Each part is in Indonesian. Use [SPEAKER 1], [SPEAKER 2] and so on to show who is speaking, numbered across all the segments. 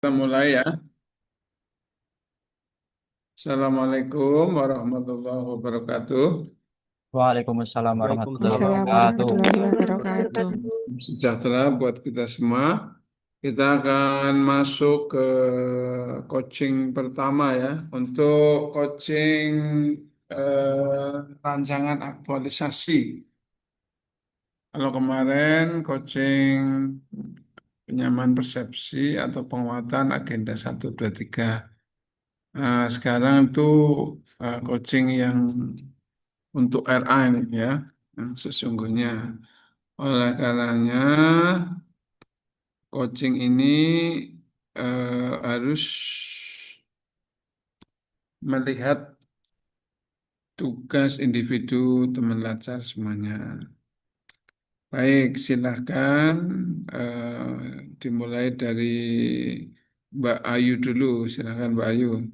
[SPEAKER 1] Kita mulai ya. Assalamualaikum warahmatullahi wabarakatuh.
[SPEAKER 2] Waalaikumsalam warahmatullahi
[SPEAKER 3] Waalaikumsalam
[SPEAKER 2] wabarakatuh.
[SPEAKER 3] warahmatullahi wabarakatuh.
[SPEAKER 1] Sejahtera buat kita semua. Kita akan masuk ke coaching pertama ya. Untuk coaching rancangan aktualisasi. Kalau kemarin coaching penyamaan persepsi atau penguatan agenda 1, 2, 3. Nah, sekarang itu coaching yang untuk RA ini ya, yang sesungguhnya. Oleh karenanya, coaching ini harus melihat tugas individu teman lacar semuanya. Baik, silahkan dimulai dari Mbak Ayu dulu. Silahkan Mbak Ayu.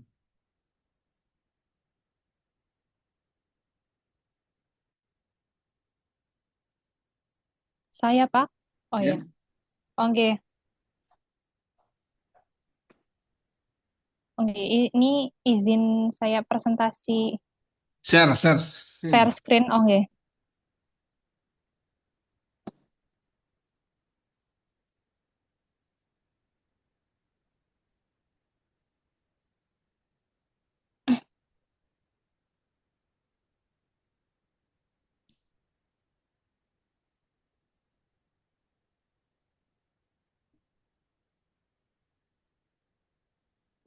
[SPEAKER 4] Saya, Pak. Oh
[SPEAKER 1] Ya,
[SPEAKER 4] ya, oke. Oke, ini izin saya presentasi
[SPEAKER 1] share
[SPEAKER 4] share
[SPEAKER 1] sini.
[SPEAKER 4] screen. Oke.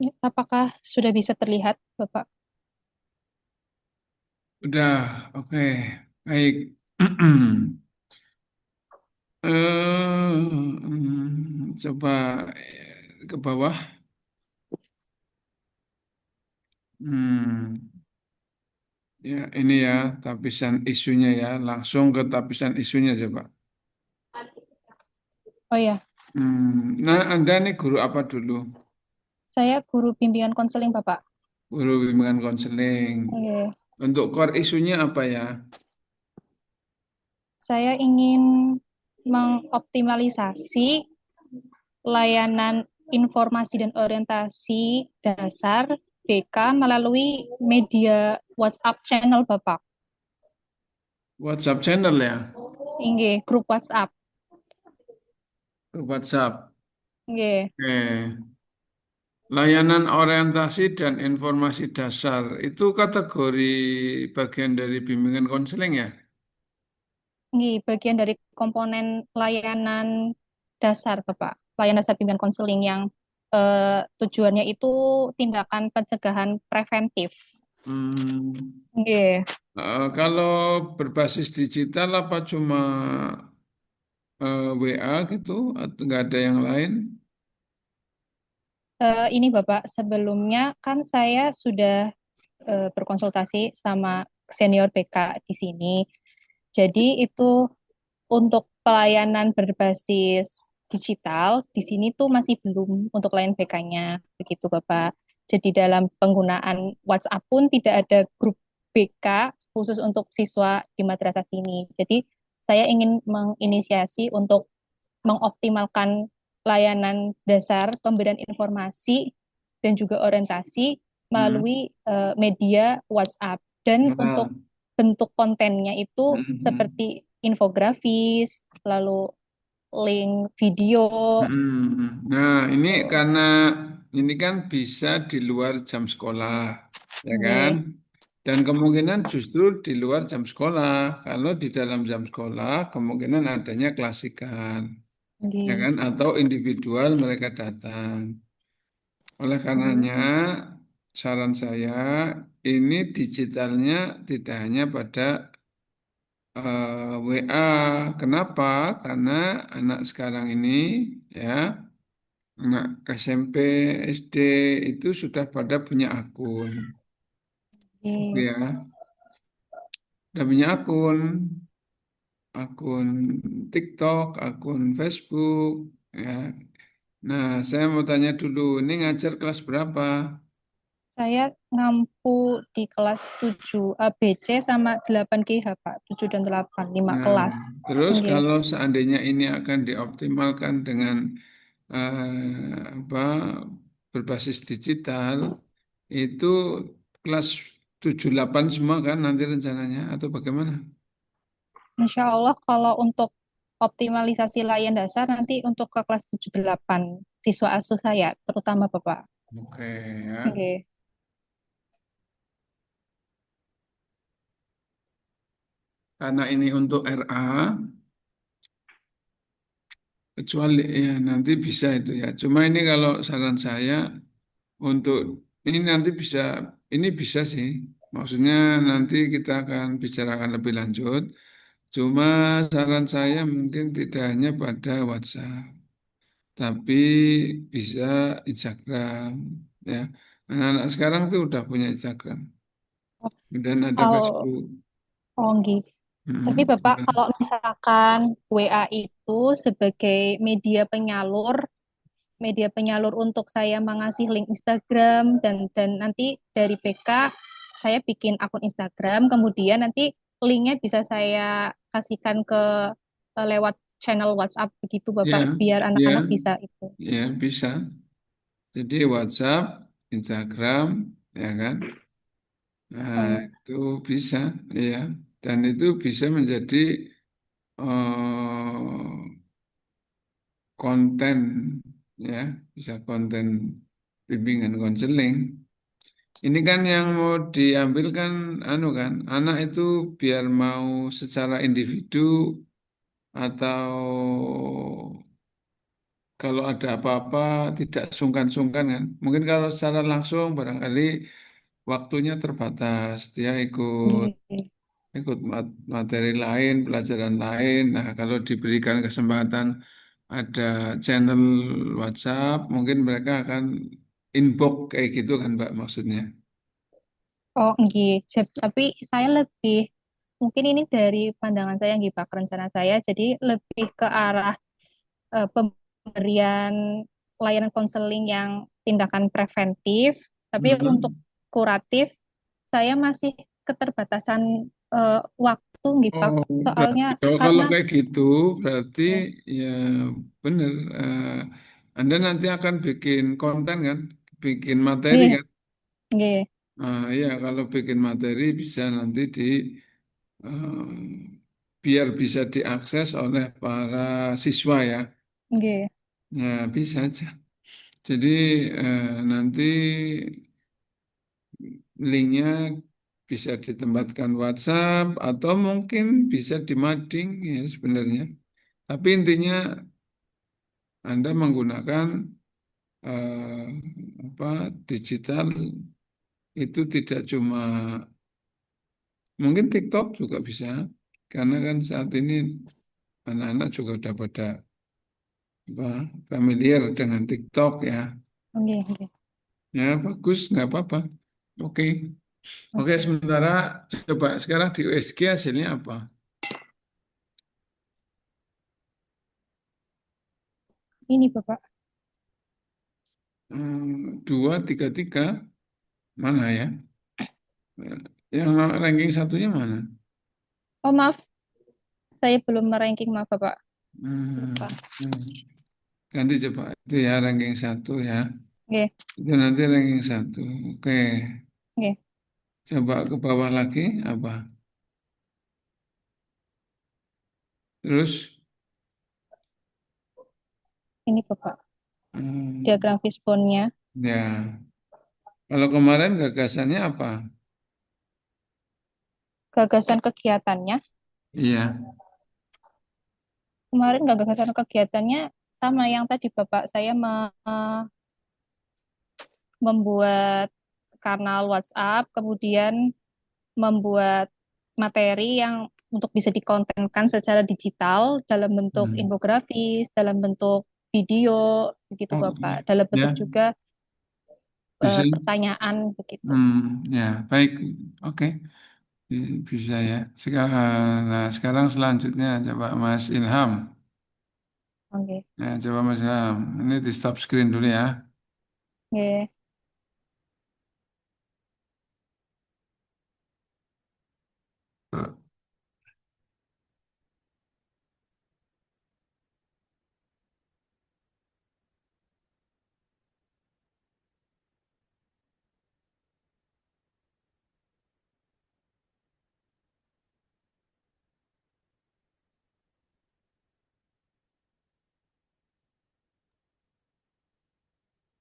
[SPEAKER 4] Ya, apakah sudah bisa terlihat, Bapak?
[SPEAKER 1] Udah, oke, baik. Coba ke bawah. Hmm, ya ini ya tapisan isunya ya. Langsung ke tapisan isunya coba.
[SPEAKER 4] Oh ya,
[SPEAKER 1] Nah, Anda nih guru apa dulu?
[SPEAKER 4] saya guru bimbingan konseling, Bapak.
[SPEAKER 1] Guru bimbingan konseling.
[SPEAKER 4] Oke.
[SPEAKER 1] Untuk core isunya apa ya?
[SPEAKER 4] Saya ingin mengoptimalisasi layanan informasi dan orientasi dasar BK melalui media WhatsApp channel, Bapak.
[SPEAKER 1] WhatsApp channel ya?
[SPEAKER 4] Inge, grup WhatsApp.
[SPEAKER 1] WhatsApp.
[SPEAKER 4] Inge.
[SPEAKER 1] Oke. Layanan orientasi dan informasi dasar itu kategori bagian dari bimbingan konseling ya?
[SPEAKER 4] Ini bagian dari komponen layanan dasar, Bapak. Layanan dasar bimbingan konseling yang tujuannya itu tindakan pencegahan preventif.
[SPEAKER 1] Hmm,
[SPEAKER 4] Oke.
[SPEAKER 1] kalau berbasis digital apa cuma WA gitu atau nggak ada yang lain?
[SPEAKER 4] Ini Bapak, sebelumnya kan saya sudah berkonsultasi sama senior BK di sini. Jadi itu untuk pelayanan berbasis digital, di sini tuh masih belum untuk layanan BK-nya, begitu Bapak. Jadi dalam penggunaan WhatsApp pun tidak ada grup BK khusus untuk siswa di madrasah sini. Jadi saya ingin menginisiasi untuk mengoptimalkan layanan dasar pemberian informasi dan juga orientasi
[SPEAKER 1] Hmm.
[SPEAKER 4] melalui media WhatsApp. Dan
[SPEAKER 1] Nah,
[SPEAKER 4] untuk bentuk kontennya itu
[SPEAKER 1] hmm.
[SPEAKER 4] seperti infografis, lalu link video.
[SPEAKER 1] Nah, ini karena ini kan bisa di luar jam sekolah, ya kan?
[SPEAKER 4] Oke,
[SPEAKER 1] Dan kemungkinan justru di luar jam sekolah. Kalau di dalam jam sekolah, kemungkinan adanya klasikan, ya
[SPEAKER 4] oke,
[SPEAKER 1] kan? Atau individual mereka datang. Oleh karenanya, saran saya ini digitalnya tidak hanya pada WA. Kenapa? Karena anak sekarang ini ya, anak SMP, SD itu sudah pada punya akun. Gitu
[SPEAKER 4] oke.
[SPEAKER 1] ya. Sudah punya akun TikTok, akun Facebook, ya. Nah, saya mau tanya dulu, ini ngajar kelas berapa?
[SPEAKER 4] Saya ngampu di kelas 7 ABC sama 8 GH, Pak. 7 dan 8, 5
[SPEAKER 1] Nah,
[SPEAKER 4] kelas.
[SPEAKER 1] terus
[SPEAKER 4] Oke.
[SPEAKER 1] kalau seandainya ini akan dioptimalkan dengan apa berbasis digital itu kelas 7-8 semua kan nanti rencananya atau bagaimana?
[SPEAKER 4] Insya Allah kalau untuk optimalisasi layan dasar nanti untuk ke kelas 7-8 siswa asuh saya, terutama Bapak.
[SPEAKER 1] Oke ya.
[SPEAKER 4] Oke.
[SPEAKER 1] Karena ini untuk RA, kecuali ya nanti bisa itu ya. Cuma ini kalau saran saya untuk ini nanti bisa sih. Maksudnya nanti kita akan bicarakan lebih lanjut. Cuma saran saya mungkin tidak hanya pada WhatsApp, tapi bisa Instagram ya. Anak-anak sekarang tuh udah punya Instagram dan ada
[SPEAKER 4] Kalau
[SPEAKER 1] Facebook.
[SPEAKER 4] oh, gitu. Tapi
[SPEAKER 1] Hmm.
[SPEAKER 4] Bapak kalau misalkan WA itu sebagai media penyalur untuk saya mengasih link Instagram dan nanti dari PK saya bikin akun Instagram, kemudian nanti linknya bisa saya kasihkan ke lewat channel WhatsApp begitu Bapak,
[SPEAKER 1] Ya,
[SPEAKER 4] biar anak-anak
[SPEAKER 1] ya,
[SPEAKER 4] bisa itu.
[SPEAKER 1] ya bisa. Jadi WhatsApp, Instagram, ya kan? Nah,
[SPEAKER 4] Oh,
[SPEAKER 1] itu bisa, ya. Dan itu bisa menjadi konten, ya, bisa konten bimbingan konseling. Ini kan yang mau diambil kan, anu kan, anak itu biar mau secara individu atau kalau ada apa-apa tidak sungkan-sungkan kan. Mungkin kalau secara langsung barangkali waktunya terbatas, dia ikut
[SPEAKER 4] nggih.
[SPEAKER 1] ikut materi lain, pelajaran lain. Nah, kalau diberikan kesempatan ada channel WhatsApp, mungkin mereka akan inbox kayak gitu kan, Mbak, maksudnya.
[SPEAKER 4] Oh, nggih. Tapi saya lebih mungkin ini dari pandangan saya nggih Pak, rencana saya jadi lebih ke arah pemberian layanan konseling yang tindakan preventif, tapi untuk
[SPEAKER 1] Hmm.
[SPEAKER 4] kuratif saya masih keterbatasan waktu gitu Pak.
[SPEAKER 1] Oh,
[SPEAKER 4] Soalnya
[SPEAKER 1] berarti kalau
[SPEAKER 4] karena
[SPEAKER 1] kayak gitu, berarti
[SPEAKER 4] eh,
[SPEAKER 1] ya benar. Anda nanti akan bikin konten kan, bikin materi
[SPEAKER 4] nggih,
[SPEAKER 1] kan.
[SPEAKER 4] nggih,
[SPEAKER 1] Ya, kalau bikin materi bisa nanti biar bisa diakses oleh para siswa ya.
[SPEAKER 4] nggih,
[SPEAKER 1] Ya, bisa aja. Jadi nanti linknya bisa ditempatkan WhatsApp atau mungkin bisa di mading ya sebenarnya. Tapi intinya Anda menggunakan eh, apa digital itu tidak cuma mungkin TikTok juga bisa karena kan saat ini anak-anak juga udah pada apa, familiar dengan TikTok ya.
[SPEAKER 4] nggih, nggih.
[SPEAKER 1] Ya bagus nggak apa-apa. Oke. Oke,
[SPEAKER 4] Oke.
[SPEAKER 1] sementara coba sekarang di USG hasilnya apa?
[SPEAKER 4] Ini Bapak.
[SPEAKER 1] 233 mana ya? Yang ranking satunya mana?
[SPEAKER 4] Oh maaf, saya belum meranking maaf Bapak.
[SPEAKER 1] Hmm,
[SPEAKER 4] Lupa.
[SPEAKER 1] hmm. Ganti coba itu ya ranking satu ya.
[SPEAKER 4] Nggih,
[SPEAKER 1] Itu nanti ranking satu. Oke,
[SPEAKER 4] nggih.
[SPEAKER 1] coba ke bawah lagi apa? Terus,
[SPEAKER 4] Ini Bapak.
[SPEAKER 1] hmm,
[SPEAKER 4] Diagram fishbone-nya.
[SPEAKER 1] ya. Kalau kemarin gagasannya apa?
[SPEAKER 4] Gagasan kegiatannya.
[SPEAKER 1] Iya.
[SPEAKER 4] Kemarin gagasan kegiatannya sama yang tadi Bapak, saya membuat kanal WhatsApp, kemudian membuat materi yang untuk bisa dikontenkan secara digital dalam bentuk
[SPEAKER 1] Hmm.
[SPEAKER 4] infografis, dalam bentuk video, begitu
[SPEAKER 1] Oh,
[SPEAKER 4] Bapak. Dalam bentuk
[SPEAKER 1] ya,
[SPEAKER 4] juga
[SPEAKER 1] bisa.
[SPEAKER 4] pertanyaan begitu.
[SPEAKER 1] Ya, baik. Oke, bisa ya. Sekarang selanjutnya coba Mas Ilham.
[SPEAKER 4] Oke.
[SPEAKER 1] Ya, coba Mas Ilham. Ini di stop screen dulu ya.
[SPEAKER 4] Oke.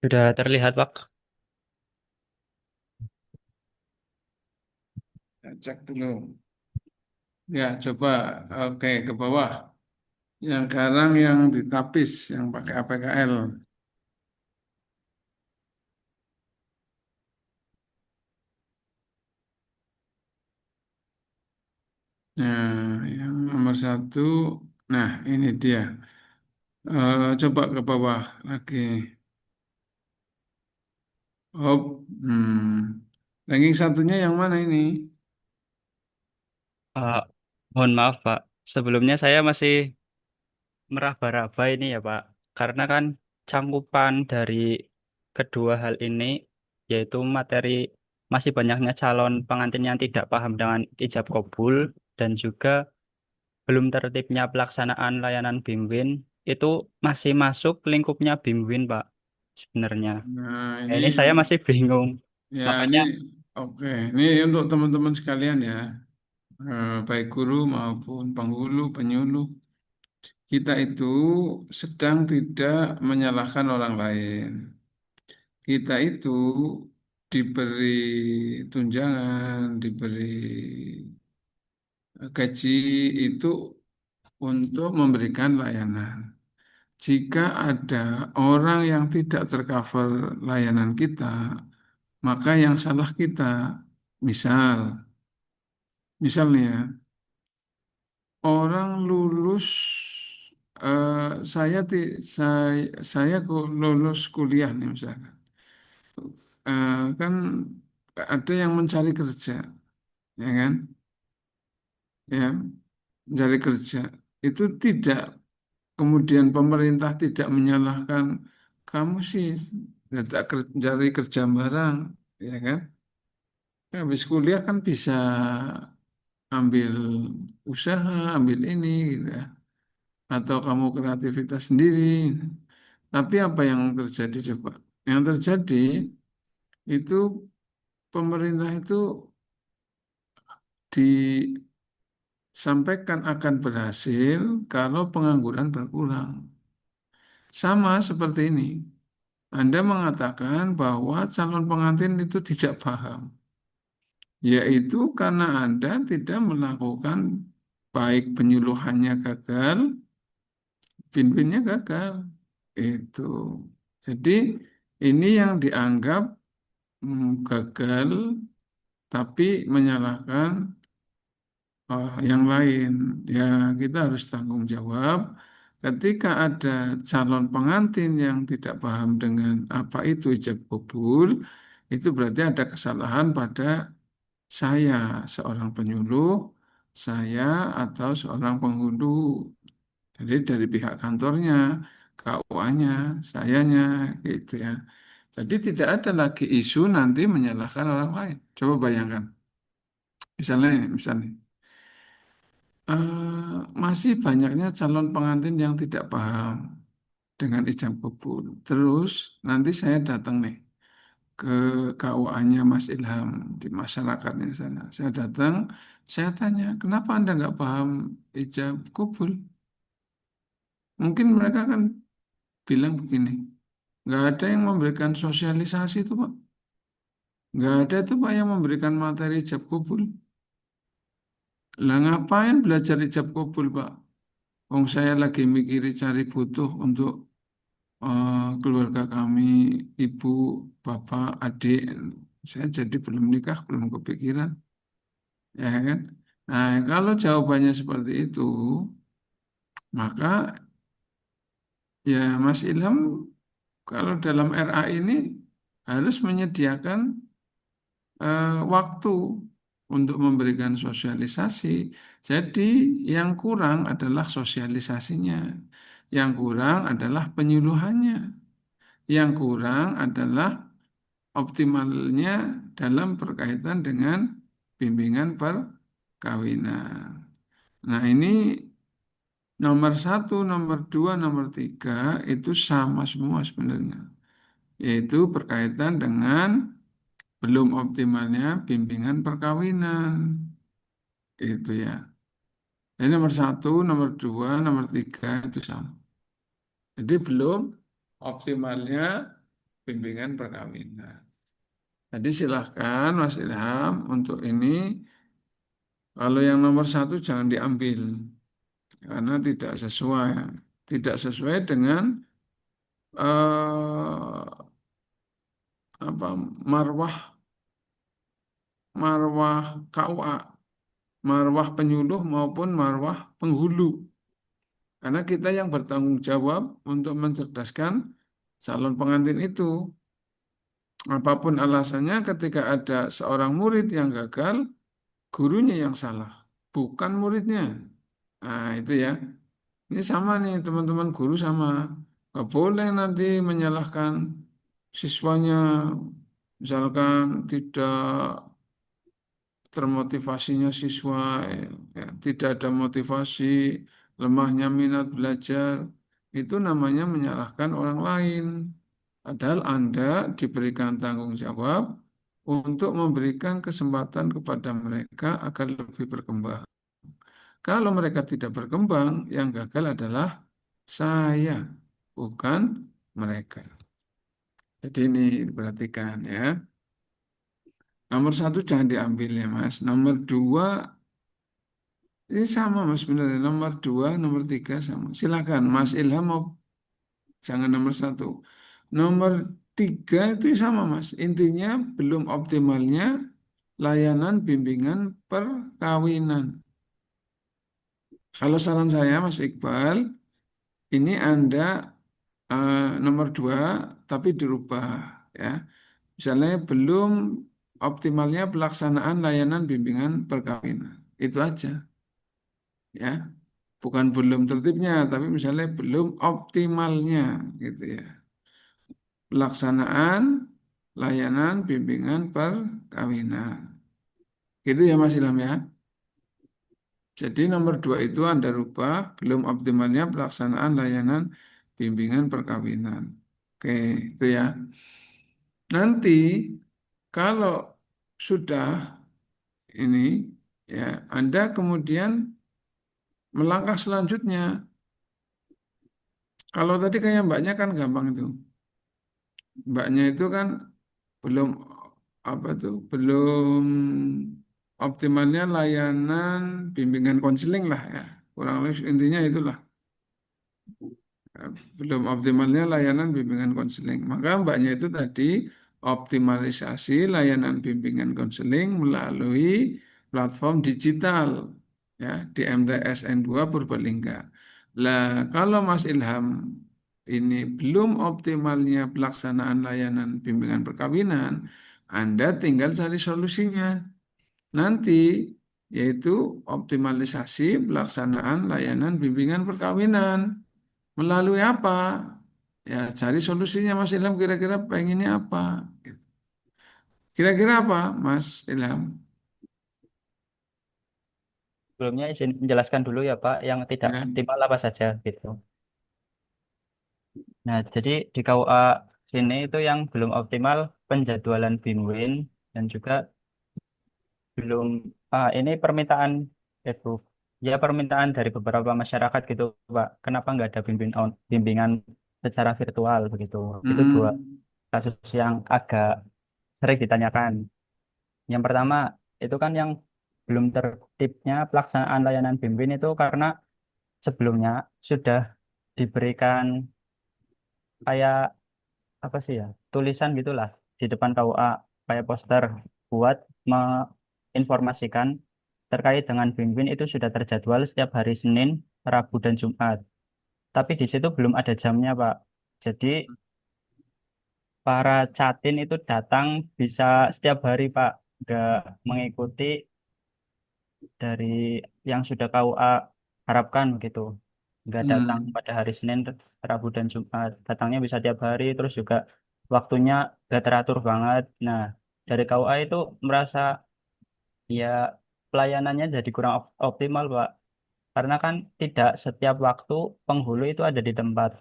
[SPEAKER 2] Sudah terlihat, Pak.
[SPEAKER 1] Ya, cek dulu. Ya, coba oke ke bawah. Yang sekarang yang ditapis, yang pakai APKL. Nah, yang nomor satu, nah ini dia. Coba ke bawah lagi. Oh, ranking satunya yang mana ini?
[SPEAKER 2] Eh, Mohon maaf, Pak. Sebelumnya saya masih meraba-raba ini ya, Pak. Karena kan cangkupan dari kedua hal ini, yaitu materi masih banyaknya calon pengantin yang tidak paham dengan ijab kabul, dan juga belum tertibnya pelaksanaan layanan BIMWIN, itu masih masuk lingkupnya BIMWIN, Pak, sebenarnya.
[SPEAKER 1] Nah,
[SPEAKER 2] Nah,
[SPEAKER 1] ini
[SPEAKER 2] ini saya masih bingung.
[SPEAKER 1] ya ini
[SPEAKER 2] Makanya,
[SPEAKER 1] oke. Ini untuk teman-teman sekalian ya, baik guru maupun penghulu, penyuluh. Kita itu sedang tidak menyalahkan orang lain. Kita itu diberi tunjangan, diberi gaji itu untuk memberikan layanan. Jika ada orang yang tidak tercover layanan kita, maka yang salah kita. Misal, misalnya orang lulus, saya lulus kuliah nih misalkan. Kan ada yang mencari kerja, ya kan? Ya, mencari kerja. Itu tidak, kemudian pemerintah tidak menyalahkan kamu sih tidak cari kerja barang, ya kan? Habis kuliah kan bisa ambil usaha, ambil ini gitu ya. Atau kamu kreativitas sendiri. Tapi apa yang terjadi coba? Yang terjadi itu pemerintah itu disampaikan akan berhasil kalau pengangguran berkurang. Sama seperti ini. Anda mengatakan bahwa calon pengantin itu tidak paham, yaitu karena Anda tidak melakukan baik penyuluhannya gagal, pinpinnya gagal. Itu. Jadi ini yang dianggap gagal, tapi menyalahkan yang lain. Ya, kita harus tanggung jawab. Ketika ada calon pengantin yang tidak paham dengan apa itu ijab kabul, itu berarti ada kesalahan pada saya, seorang penyuluh, saya atau seorang penghulu. Jadi dari pihak kantornya, KUA-nya, sayanya, gitu ya. Jadi tidak ada lagi isu nanti menyalahkan orang lain. Coba bayangkan, misalnya, masih banyaknya calon pengantin yang tidak paham dengan ijab kabul. Terus nanti saya datang nih ke KUA-nya Mas Ilham di masyarakatnya sana. Saya datang, saya tanya, kenapa Anda nggak paham ijab kabul? Mungkin mereka kan bilang begini, nggak ada yang memberikan sosialisasi itu Pak. Nggak ada tuh Pak yang memberikan materi ijab kabul. Lah ngapain belajar ijab kabul Pak? Wong saya lagi mikiri cari butuh untuk keluarga kami, ibu, bapak, adik. Saya jadi belum nikah, belum kepikiran, ya kan? Nah, kalau jawabannya seperti itu, maka ya Mas Ilham kalau dalam RA ini harus menyediakan waktu untuk memberikan sosialisasi. Jadi yang kurang adalah sosialisasinya, yang kurang adalah penyuluhannya, yang kurang adalah optimalnya dalam berkaitan dengan bimbingan perkawinan. Nah ini nomor satu, nomor dua, nomor tiga itu sama semua sebenarnya, yaitu berkaitan dengan belum optimalnya bimbingan perkawinan. Itu ya. Jadi nomor satu, nomor dua, nomor tiga itu sama. Jadi belum optimalnya bimbingan perkawinan. Jadi silahkan Mas Ilham untuk ini, kalau yang nomor satu jangan diambil karena tidak sesuai dengan apa marwah marwah KUA, marwah penyuluh maupun marwah penghulu. Karena kita yang bertanggung jawab untuk mencerdaskan calon pengantin itu. Apapun alasannya, ketika ada seorang murid yang gagal, gurunya yang salah, bukan muridnya. Nah, itu ya. Ini sama nih teman-teman, guru sama. Gak boleh nanti menyalahkan siswanya, misalkan tidak termotivasinya siswa, ya, tidak ada motivasi, lemahnya minat belajar, itu namanya menyalahkan orang lain. Padahal Anda diberikan tanggung jawab untuk memberikan kesempatan kepada mereka agar lebih berkembang. Kalau mereka tidak berkembang, yang gagal adalah saya, bukan mereka. Jadi ini diperhatikan ya. Nomor satu jangan diambil ya Mas. Nomor dua ini sama Mas sebenarnya. Nomor dua, nomor tiga sama. Silakan Mas Ilham mau jangan nomor satu. Nomor tiga itu sama Mas. Intinya belum optimalnya layanan bimbingan perkawinan. Kalau saran saya Mas Iqbal, ini Anda nomor dua tapi dirubah ya. Misalnya belum optimalnya pelaksanaan layanan bimbingan perkawinan. Itu aja ya. Bukan belum tertibnya, tapi misalnya belum optimalnya gitu ya. Pelaksanaan layanan bimbingan perkawinan. Gitu ya Mas Ilham ya. Jadi nomor dua itu Anda rubah belum optimalnya pelaksanaan layanan bimbingan perkawinan. Oke, itu ya. Nanti kalau sudah ini ya Anda kemudian melangkah selanjutnya. Kalau tadi kayak mbaknya kan gampang itu. Mbaknya itu kan belum apa tuh belum optimalnya layanan bimbingan konseling lah ya, kurang lebih intinya itulah. Belum optimalnya layanan bimbingan konseling, maka mbaknya itu tadi optimalisasi layanan bimbingan konseling melalui platform digital ya di MTS N2 Purbalingga. Lah kalau Mas Ilham ini belum optimalnya pelaksanaan layanan bimbingan perkawinan, Anda tinggal cari solusinya. Nanti yaitu optimalisasi pelaksanaan layanan bimbingan perkawinan. Melalui apa? Ya, cari solusinya Mas Ilham kira-kira pengennya apa? Kira-kira apa, Mas Ilham?
[SPEAKER 2] Sebelumnya izin menjelaskan dulu ya Pak, yang tidak
[SPEAKER 1] Ya.
[SPEAKER 2] optimal apa saja gitu. Nah, jadi di KUA sini itu yang belum optimal penjadwalan BIMWIN dan juga belum ini permintaan itu ya permintaan dari beberapa masyarakat gitu Pak. Kenapa nggak ada bimbingan secara virtual begitu? Itu dua
[SPEAKER 1] Hmm.
[SPEAKER 2] kasus yang agak sering ditanyakan. Yang pertama itu kan yang belum tertibnya pelaksanaan layanan BIMWIN itu karena sebelumnya sudah diberikan kayak apa sih ya tulisan gitulah di depan KUA kayak poster buat menginformasikan terkait dengan BIMWIN itu sudah terjadwal setiap hari Senin, Rabu dan Jumat. Tapi di situ belum ada jamnya Pak. Jadi para catin itu datang bisa setiap hari Pak, nggak mengikuti dari yang sudah KUA harapkan begitu. Nggak datang
[SPEAKER 1] Hmm.
[SPEAKER 2] pada hari Senin, Rabu dan Jumat. Datangnya bisa tiap hari, terus juga waktunya nggak teratur banget. Nah, dari KUA itu merasa ya pelayanannya jadi kurang optimal, Pak. Karena kan tidak setiap waktu penghulu itu ada di tempat.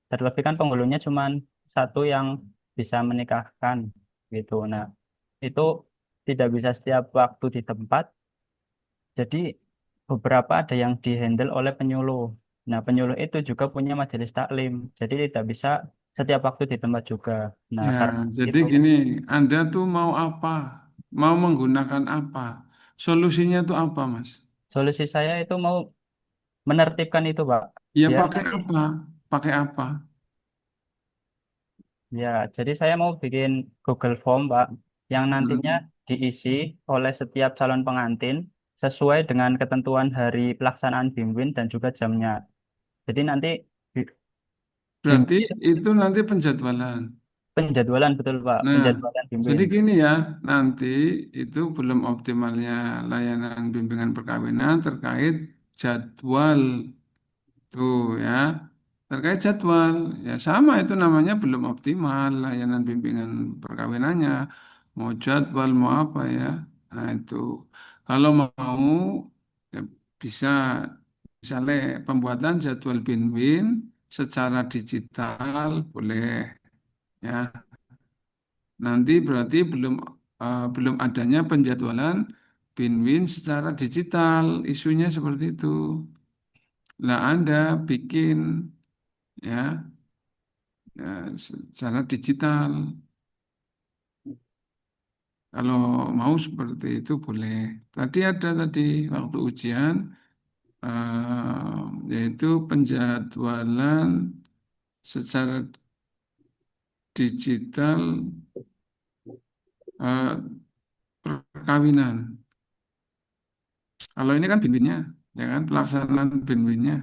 [SPEAKER 2] Terlebih kan penghulunya cuma satu yang bisa menikahkan gitu. Nah, itu tidak bisa setiap waktu di tempat. Jadi beberapa ada yang dihandle oleh penyuluh. Nah, penyuluh itu juga punya majelis taklim. Jadi tidak bisa setiap waktu di tempat juga. Nah,
[SPEAKER 1] Ya,
[SPEAKER 2] karena
[SPEAKER 1] jadi
[SPEAKER 2] itu
[SPEAKER 1] gini, Anda tuh mau apa? Mau menggunakan apa? Solusinya tuh apa, Mas?
[SPEAKER 2] solusi saya itu mau menertibkan itu, Pak.
[SPEAKER 1] Ya
[SPEAKER 2] Biar
[SPEAKER 1] pakai
[SPEAKER 2] nanti,
[SPEAKER 1] apa? Pakai apa?
[SPEAKER 2] ya, jadi saya mau bikin Google Form, Pak, yang nantinya
[SPEAKER 1] Hmm.
[SPEAKER 2] diisi oleh setiap calon pengantin sesuai dengan ketentuan hari pelaksanaan BIMWIN dan juga jamnya. Jadi nanti
[SPEAKER 1] Berarti
[SPEAKER 2] BIMWIN itu
[SPEAKER 1] itu nanti penjadwalan.
[SPEAKER 2] penjadwalan betul, Pak,
[SPEAKER 1] Nah,
[SPEAKER 2] penjadwalan
[SPEAKER 1] jadi
[SPEAKER 2] BIMWIN.
[SPEAKER 1] gini ya, nanti itu belum optimalnya layanan bimbingan perkawinan terkait jadwal tuh ya. Terkait jadwal, ya sama itu namanya belum optimal layanan bimbingan perkawinannya. Mau jadwal, mau apa ya. Nah itu, kalau mau ya bisa misalnya pembuatan jadwal binwin secara digital boleh ya. Nanti berarti belum adanya penjadwalan binwin secara digital, isunya seperti itu. Nah Anda bikin ya ya, secara digital. Kalau mau seperti itu boleh. Tadi ada tadi waktu ujian yaitu penjadwalan secara digital eh, perkawinan. Kalau ini kan bin-binnya, ya kan pelaksanaan bin-binnya.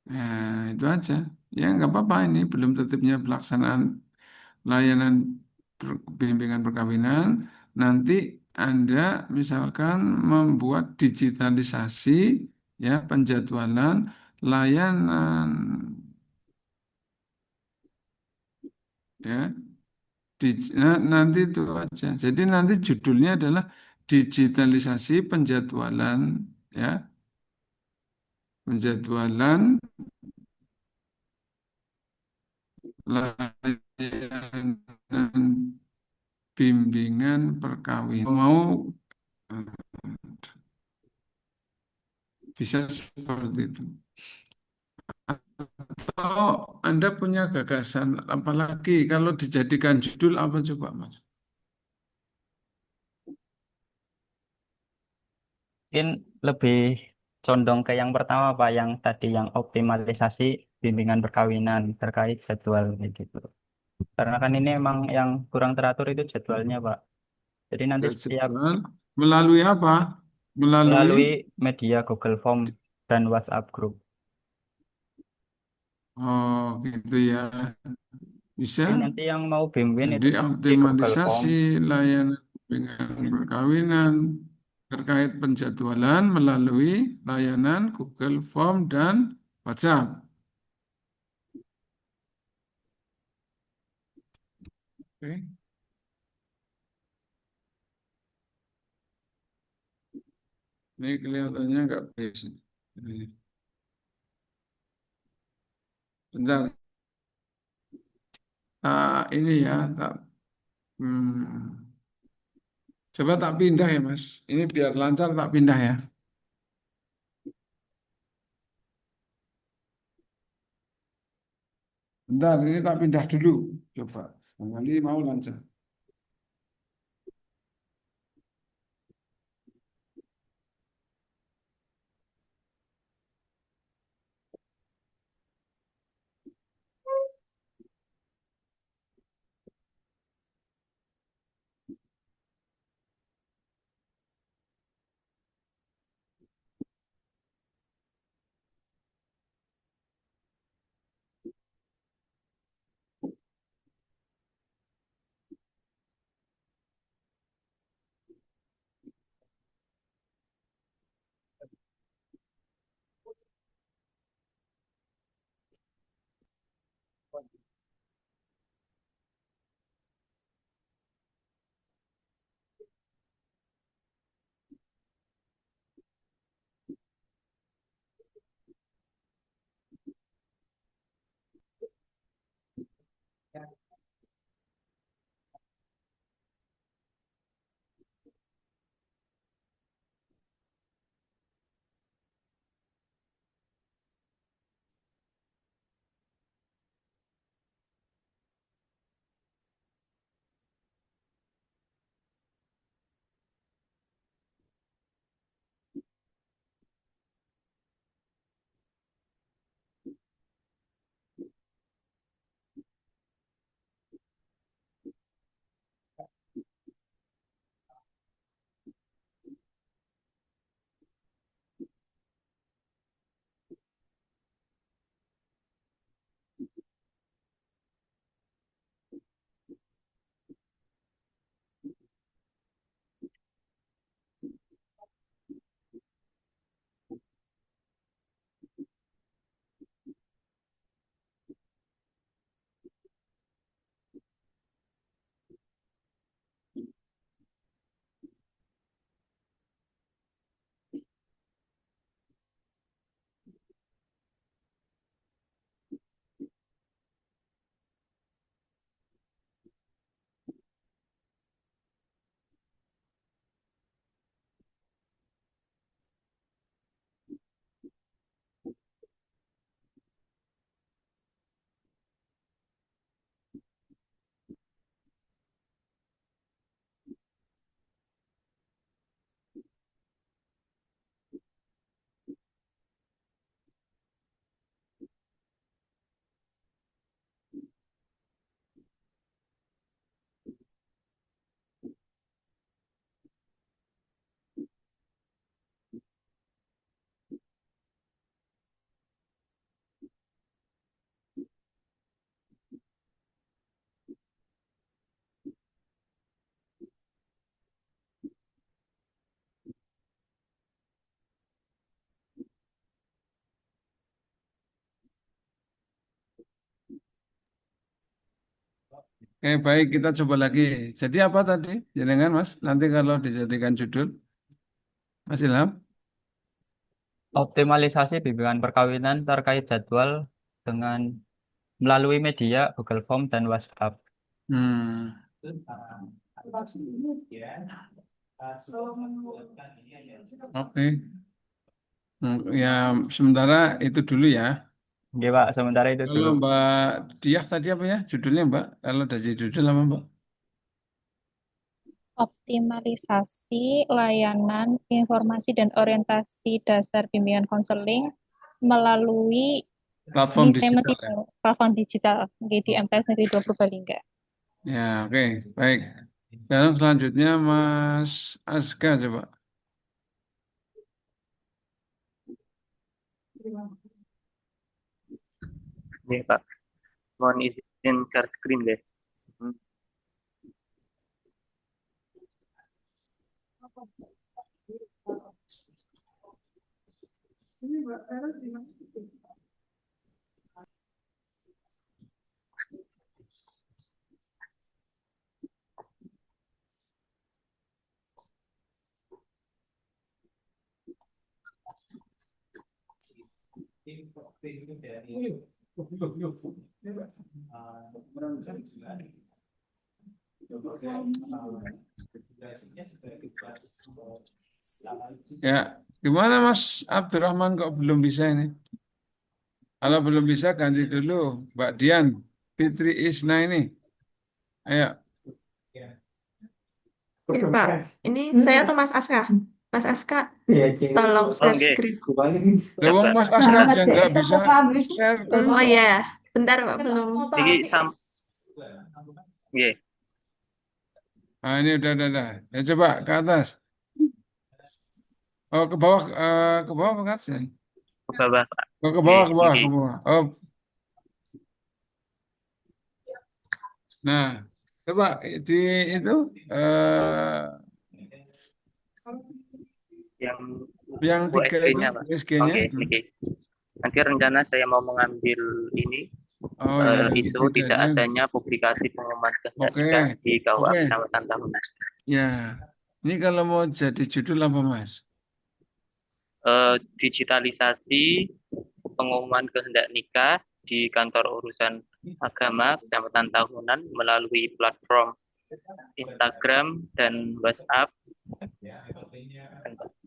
[SPEAKER 1] Nah, itu aja. Ya nggak apa-apa ini belum tertibnya pelaksanaan layanan bimbingan perkawinan, nanti Anda misalkan membuat digitalisasi ya penjadwalan layanan ya nanti itu aja. Jadi nanti judulnya adalah digitalisasi penjadwalan ya penjadwalan layanan bimbingan perkawinan. Mau bisa seperti itu. Oh, Anda punya gagasan apalagi kalau dijadikan judul apa coba, Mas?
[SPEAKER 2] Mungkin lebih condong ke yang pertama, Pak, yang tadi yang optimalisasi bimbingan perkawinan terkait jadwal kayak gitu. Karena kan ini emang yang kurang teratur itu jadwalnya, Pak. Jadi nanti
[SPEAKER 1] Ya,
[SPEAKER 2] setiap
[SPEAKER 1] jadwal melalui apa? Melalui
[SPEAKER 2] melalui media Google Form dan WhatsApp Group.
[SPEAKER 1] oh gitu ya.
[SPEAKER 2] Jadi
[SPEAKER 1] Bisa.
[SPEAKER 2] nanti yang mau BIMWIN
[SPEAKER 1] Jadi
[SPEAKER 2] itu di Google Form.
[SPEAKER 1] optimalisasi layanan bimbingan perkawinan terkait penjadwalan melalui layanan Google Form dan WhatsApp. Oke. Ini kelihatannya nggak bisa. Ini. Bentar, ini ya, tak, hmm, coba tak pindah ya Mas. Ini biar lancar tak pindah ya. Bentar, ini tak pindah dulu. Coba, kali mau lancar. Oke, baik, kita coba lagi. Jadi apa tadi? Jangan Mas, nanti kalau dijadikan judul, Mas Ilham.
[SPEAKER 2] Optimalisasi bimbingan perkawinan terkait jadwal dengan melalui media Google Form dan WhatsApp.
[SPEAKER 1] Hmm, oke. Ya, sementara itu dulu ya.
[SPEAKER 2] Oke, Pak, sementara itu
[SPEAKER 1] Kalau
[SPEAKER 2] dulu.
[SPEAKER 1] Mbak Diah tadi apa ya judulnya Mbak? Kalau dari judul apa Mbak?
[SPEAKER 4] Optimalisasi layanan informasi dan orientasi dasar bimbingan konseling melalui
[SPEAKER 1] Platform
[SPEAKER 4] ini saya
[SPEAKER 1] digital
[SPEAKER 4] masih
[SPEAKER 1] ya.
[SPEAKER 4] platform digital di MTS Negeri 2 Purbalingga.
[SPEAKER 1] Ya, oke, baik. Dan selanjutnya Mas Aska coba.
[SPEAKER 3] Nih Pak, mohon izin share screen deh. Hmm.
[SPEAKER 1] Ya, gimana Mas Abdurrahman kok belum bisa ini? Kalau belum bisa ganti dulu Mbak Dian, Fitri Isna ini. Ayo.
[SPEAKER 5] Oke, Pak, ini saya atau Mas Aska? Mas Aska, tolong
[SPEAKER 3] Oh,
[SPEAKER 5] share
[SPEAKER 3] nggih.
[SPEAKER 5] screen.
[SPEAKER 1] Lah
[SPEAKER 3] Siap,
[SPEAKER 1] wong
[SPEAKER 3] Mbak.
[SPEAKER 1] Mas Aska aja nggak bisa share kan?
[SPEAKER 5] Oh iya, bentar Pak, belum.
[SPEAKER 3] Iki nggih.
[SPEAKER 1] Ah, ini udah. Ya coba ke atas. Oh, ke bawah ke atas ya?
[SPEAKER 3] Ke bawah, Pak.
[SPEAKER 1] Oh,
[SPEAKER 3] Nggih,
[SPEAKER 1] ke
[SPEAKER 3] niki.
[SPEAKER 1] bawah. Oh, nah, coba di itu
[SPEAKER 3] Yang
[SPEAKER 1] yang tiga itu
[SPEAKER 3] USG-nya, Pak.
[SPEAKER 1] USG-nya
[SPEAKER 3] Oke,
[SPEAKER 1] itu.
[SPEAKER 3] niki. Nanti rencana saya mau mengambil ini
[SPEAKER 1] Oh ya,
[SPEAKER 3] isu
[SPEAKER 1] itu
[SPEAKER 3] tidak
[SPEAKER 1] aja.
[SPEAKER 3] adanya publikasi pengumuman kehendak
[SPEAKER 1] Oke,
[SPEAKER 3] nikah di KUA
[SPEAKER 1] oke.
[SPEAKER 3] Kecamatan Tahunan.
[SPEAKER 1] Ya, ini kalau mau jadi judul apa Mas?
[SPEAKER 3] Digitalisasi pengumuman kehendak nikah di kantor urusan agama Kecamatan Tahunan melalui platform Instagram dan WhatsApp.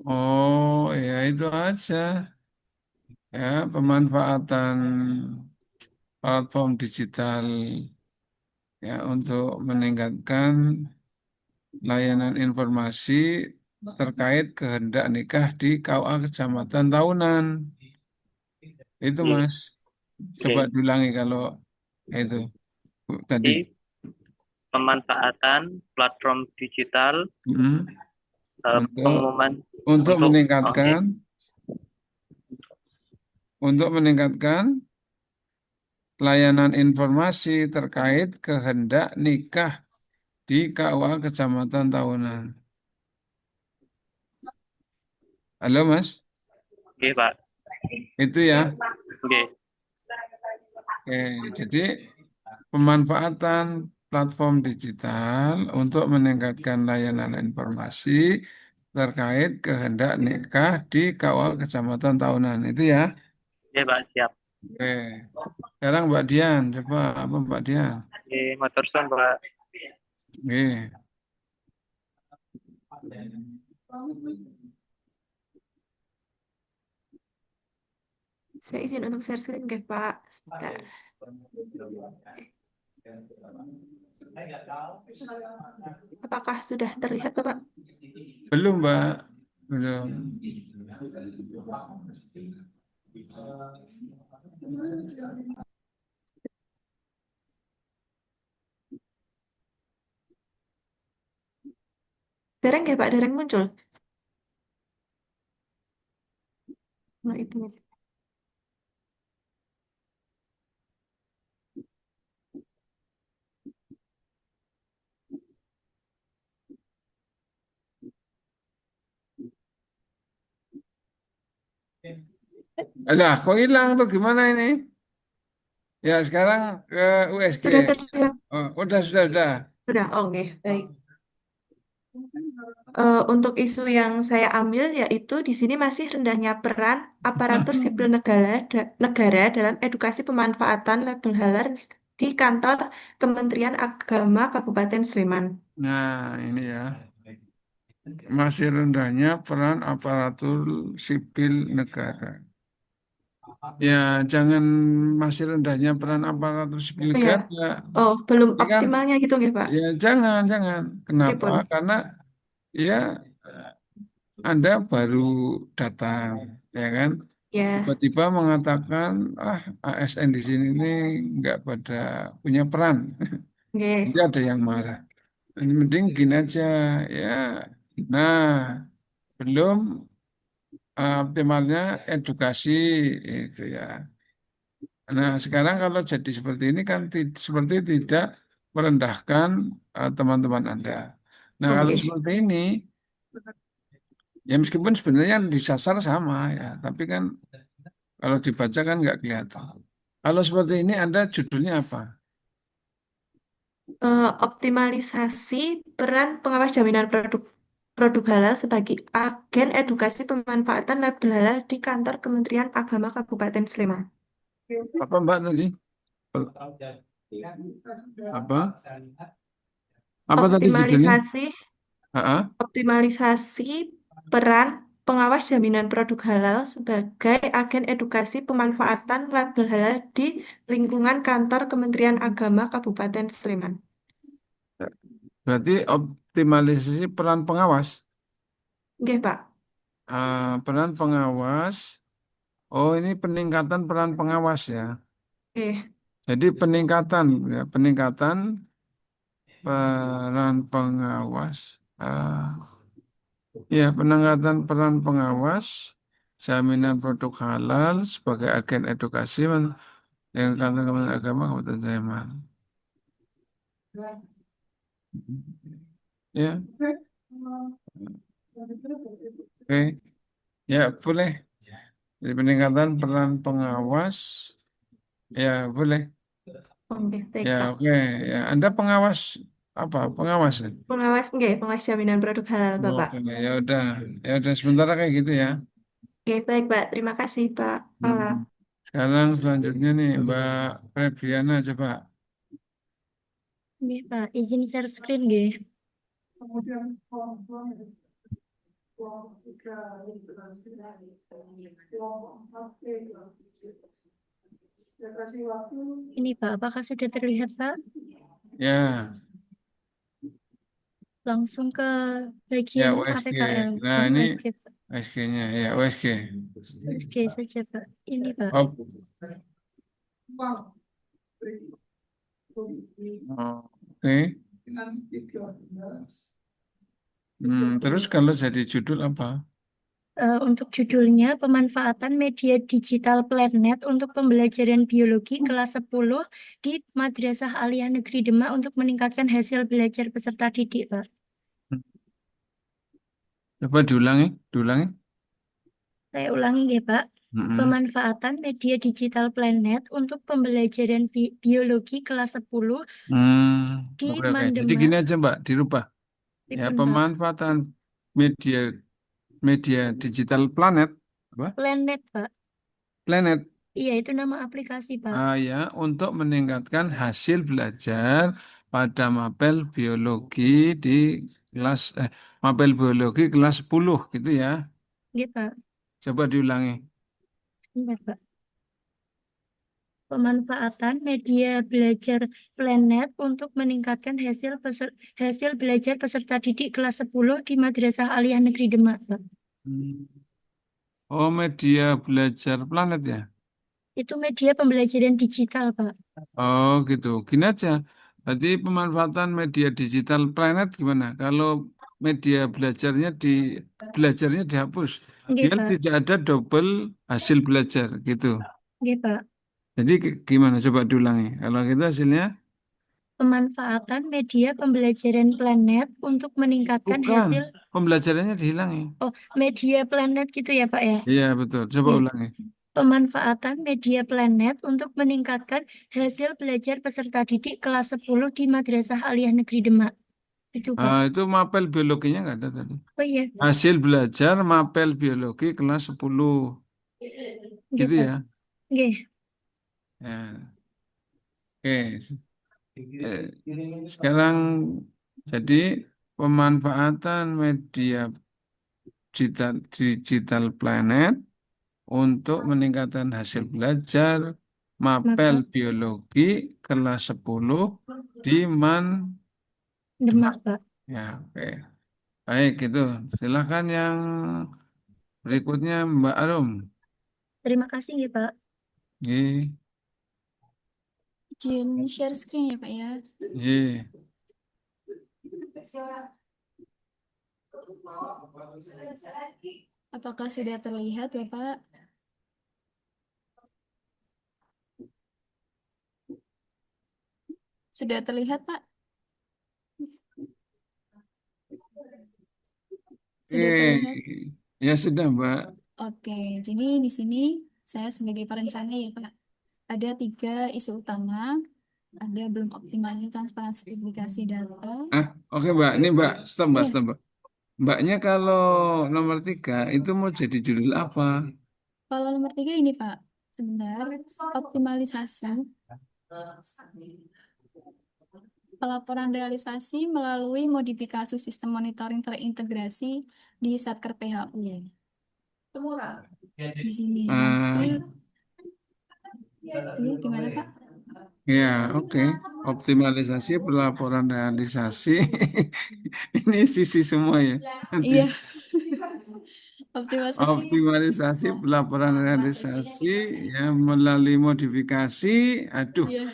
[SPEAKER 1] Oh, ya itu aja. Ya, pemanfaatan platform digital ya untuk meningkatkan layanan informasi terkait kehendak nikah di KUA Kecamatan Tahunan. Itu
[SPEAKER 3] Oke,
[SPEAKER 1] Mas. Coba
[SPEAKER 3] oke.
[SPEAKER 1] diulangi kalau itu tadi.
[SPEAKER 3] Jadi pemanfaatan platform digital
[SPEAKER 1] Mm, untuk
[SPEAKER 3] pengumuman
[SPEAKER 1] untuk
[SPEAKER 3] untuk oke,
[SPEAKER 1] meningkatkan untuk meningkatkan layanan informasi terkait kehendak nikah di KUA Kecamatan Tahunan. Halo Mas,
[SPEAKER 3] oke Pak,
[SPEAKER 1] itu ya.
[SPEAKER 3] oke,
[SPEAKER 1] Oke, jadi pemanfaatan platform digital untuk meningkatkan layanan informasi terkait kehendak nikah di KUA Kecamatan Tahunan. Itu ya.
[SPEAKER 3] oke Pak siap.
[SPEAKER 1] Oke. Sekarang Mbak Dian, coba apa Mbak Dian?
[SPEAKER 3] Oke, motor son Pak.
[SPEAKER 1] Oke.
[SPEAKER 5] Saya izin untuk share screen, oke Pak. Sebentar. Apakah sudah terlihat, Bapak?
[SPEAKER 1] Belum Mbak, belum.
[SPEAKER 5] Dereng ya, Pak? Dereng muncul. Nah, itu.
[SPEAKER 1] Alah, kok hilang tuh gimana ini? Ya sekarang ke USG.
[SPEAKER 5] Sudah terlihat.
[SPEAKER 1] Oh Sudah.
[SPEAKER 5] Sudah, oke, baik. Untuk isu yang saya ambil yaitu di sini masih rendahnya peran aparatur sipil negara dalam edukasi pemanfaatan label halal di kantor Kementerian Agama Kabupaten Sleman.
[SPEAKER 1] Nah, ini ya. Masih rendahnya peran aparatur sipil negara. Ya, jangan masih rendahnya peran aparatur sipil
[SPEAKER 5] Oh ya,
[SPEAKER 1] negara.
[SPEAKER 5] oh belum
[SPEAKER 1] Ini kan,
[SPEAKER 5] optimalnya gitu nggih Pak?
[SPEAKER 1] ya jangan. Kenapa?
[SPEAKER 5] Pripun?
[SPEAKER 1] Karena ya Anda baru datang, ya kan?
[SPEAKER 5] Ya,
[SPEAKER 1] Tiba-tiba mengatakan, ASN di sini ini nggak pada punya peran. Nanti
[SPEAKER 5] nggih,
[SPEAKER 1] ada yang marah. Ini mending gini aja, ya. Nah, belum optimalnya edukasi itu ya. Nah, sekarang kalau jadi seperti ini kan seperti tidak merendahkan teman-teman Anda. Nah, kalau
[SPEAKER 5] oke.
[SPEAKER 1] seperti ini, ya meskipun sebenarnya yang disasar sama ya, tapi kan kalau dibaca kan nggak kelihatan. Kalau seperti ini Anda judulnya apa?
[SPEAKER 5] Optimalisasi peran pengawas jaminan produk produk halal sebagai agen edukasi pemanfaatan label halal di kantor Kementerian Agama Kabupaten Sleman.
[SPEAKER 1] Apa Mbak tadi? Apa? Apa tadi judulnya?
[SPEAKER 5] Optimalisasi
[SPEAKER 1] Ah,
[SPEAKER 5] optimalisasi peran pengawas jaminan produk halal sebagai agen edukasi pemanfaatan label halal di lingkungan kantor Kementerian Agama Kabupaten Sleman.
[SPEAKER 1] Berarti optimalisasi peran pengawas.
[SPEAKER 5] Oke, Pak.
[SPEAKER 1] Peran pengawas. Oh, ini peningkatan peran pengawas ya.
[SPEAKER 5] Oke,
[SPEAKER 1] Jadi peningkatan peran pengawas. Ya, peningkatan peran pengawas, jaminan produk halal sebagai agen edukasi dengan kantor Kementerian Agama Kabupaten Sleman. Ya, oke. Ya, boleh. Jadi peningkatan peran pengawas, ya boleh.
[SPEAKER 5] oke,
[SPEAKER 1] Ya,
[SPEAKER 5] TK.
[SPEAKER 1] oke. Ya, Anda pengawas apa? Pengawas ya?
[SPEAKER 5] Pengawas, enggak, pengawas jaminan produk halal, Bapak.
[SPEAKER 1] Oke, ya udah sementara kayak gitu ya.
[SPEAKER 5] Oke, baik, Pak. Terima kasih, Pak. Allah.
[SPEAKER 1] Hmm. Sekarang selanjutnya nih Mbak Febriana coba.
[SPEAKER 6] Nggih, Pak, izin share screen nggih. Ini Pak, apakah sudah terlihat Pak?
[SPEAKER 1] Ya,
[SPEAKER 6] Langsung ke
[SPEAKER 1] ya
[SPEAKER 6] bagian
[SPEAKER 1] USG.
[SPEAKER 6] APKL.
[SPEAKER 1] Nah
[SPEAKER 6] Oh,
[SPEAKER 1] ini
[SPEAKER 6] USG, Pak.
[SPEAKER 1] USG-nya ya USG.
[SPEAKER 6] USG saja Pak. Ini Pak.
[SPEAKER 1] Oh, oke. Terus kalau jadi judul apa?
[SPEAKER 6] Untuk judulnya, pemanfaatan media digital Planet untuk pembelajaran biologi kelas 10 di Madrasah Aliyah Negeri Demak untuk meningkatkan hasil belajar peserta didik, Pak.
[SPEAKER 1] Coba diulangi.
[SPEAKER 6] Saya ulangi ya, Pak.
[SPEAKER 1] Mm-mm.
[SPEAKER 6] Pemanfaatan media digital Planet untuk pembelajaran biologi kelas 10 di
[SPEAKER 1] Oke. Jadi
[SPEAKER 6] Mandemak.
[SPEAKER 1] gini aja Mbak, dirubah. Ya,
[SPEAKER 6] Pripun, Pak?
[SPEAKER 1] pemanfaatan media media digital planet apa?
[SPEAKER 6] Planet, Pak.
[SPEAKER 1] Planet
[SPEAKER 6] Iya, itu nama aplikasi, Pak.
[SPEAKER 1] ya untuk meningkatkan hasil belajar pada kelas mapel biologi kelas 10 gitu ya.
[SPEAKER 6] Gitu, Pak.
[SPEAKER 1] Coba diulangi.
[SPEAKER 6] Bentar, Pak. Pemanfaatan media belajar Planet untuk meningkatkan hasil belajar peserta didik kelas 10 di Madrasah Aliyah Negeri Demak, Pak.
[SPEAKER 1] Oh, media belajar planet ya.
[SPEAKER 6] Itu media pembelajaran digital, Pak.
[SPEAKER 1] Oh, gitu. Gini aja. Berarti pemanfaatan media digital planet gimana? Kalau media belajarnya dihapus,
[SPEAKER 6] Nggih,
[SPEAKER 1] biar
[SPEAKER 6] Pak.
[SPEAKER 1] tidak ada double hasil belajar gitu.
[SPEAKER 6] Nggih, Pak.
[SPEAKER 1] Jadi gimana? Coba diulangi. Kalau gitu hasilnya
[SPEAKER 6] Pemanfaatan media pembelajaran Planet untuk meningkatkan
[SPEAKER 1] bukan.
[SPEAKER 6] hasil
[SPEAKER 1] Pembelajarannya dihilangi.
[SPEAKER 6] media Planet gitu ya, Pak ya?
[SPEAKER 1] Iya, betul. Coba
[SPEAKER 6] Iya.
[SPEAKER 1] ulangi.
[SPEAKER 6] pemanfaatan media planet untuk meningkatkan hasil belajar peserta didik kelas 10 di Madrasah Aliyah Negeri Demak. Itu, Pak.
[SPEAKER 1] Itu mapel biologinya nggak ada tadi.
[SPEAKER 6] Oh iya,
[SPEAKER 1] Hasil belajar mapel biologi kelas 10.
[SPEAKER 6] nggih,
[SPEAKER 1] Gitu
[SPEAKER 6] Pak.
[SPEAKER 1] ya.
[SPEAKER 6] Nggih.
[SPEAKER 1] Ya. Oke. Sekarang jadi pemanfaatan media digital planet untuk meningkatkan hasil belajar mapel
[SPEAKER 6] Maka
[SPEAKER 1] biologi kelas 10 di
[SPEAKER 6] Demak, Pak.
[SPEAKER 1] Ya, oke. Baik, itu. Silakan yang berikutnya Mbak Arum.
[SPEAKER 6] Terima kasih ya, Pak.
[SPEAKER 1] Ye,
[SPEAKER 7] Izin share screen ya, Pak ya.
[SPEAKER 1] ye.
[SPEAKER 7] Apakah sudah terlihat, Bapak? Sudah terlihat, Pak? Sudah terlihat?
[SPEAKER 1] Ya sudah, Mbak.
[SPEAKER 7] Oke, jadi di sini saya sebagai perencana ya, Pak. Ada 3 isu utama. Ada belum optimalnya transparansi publikasi data.
[SPEAKER 1] Oke, Mbak. Ini Mbak, stop, Mbak,
[SPEAKER 7] Iya,
[SPEAKER 1] stop, Mbak. Mbaknya kalau nomor 3 itu mau jadi judul apa?
[SPEAKER 7] kalau nomor 3 ini, Pak. Sebentar, optimalisasi pelaporan realisasi melalui modifikasi sistem monitoring terintegrasi di Satker PHU. Di sini.
[SPEAKER 1] Ah,
[SPEAKER 7] Ini gimana, Pak?
[SPEAKER 1] ya, oke. Optimalisasi pelaporan realisasi. Ini sisi semua ya. Nanti
[SPEAKER 7] Iya, optimalisasi.
[SPEAKER 1] optimalisasi pelaporan realisasi ya melalui modifikasi. Aduh,
[SPEAKER 7] Iya.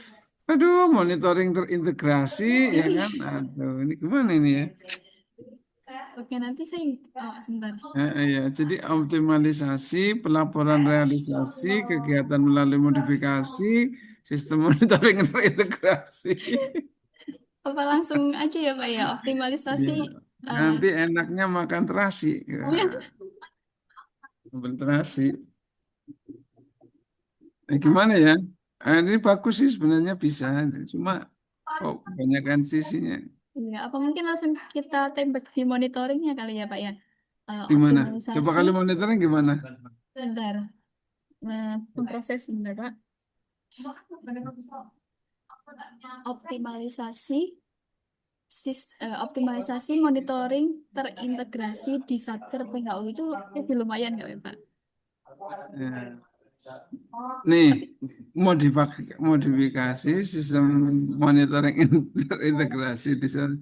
[SPEAKER 1] aduh, monitoring terintegrasi ya kan. Aduh, ini gimana ini ya?
[SPEAKER 7] Oke, nanti saya sebentar.
[SPEAKER 1] Ya, jadi optimalisasi pelaporan realisasi kegiatan melalui modifikasi sistem monitoring terintegrasi.
[SPEAKER 7] Apa langsung aja ya, Pak ya? Optimalisasi.
[SPEAKER 1] Ya, nanti enaknya makan terasi. Ya, ambil terasi. Gimana ya? Ini bagus sih sebenarnya bisa. Cuma kok kebanyakan sisinya.
[SPEAKER 7] Iya, apa mungkin langsung kita tembak di monitoringnya kali ya, Pak ya?
[SPEAKER 1] Gimana? Coba
[SPEAKER 7] Optimalisasi.
[SPEAKER 1] kali monitoring gimana?
[SPEAKER 7] Bentar. Nah, memproses sebentar, Pak. Optimalisasi optimalisasi monitoring terintegrasi di Satker PHU itu lebih lumayan nggak ya, Pak?
[SPEAKER 1] Ya. Nih, modifikasi sistem monitoring terintegrasi di sana.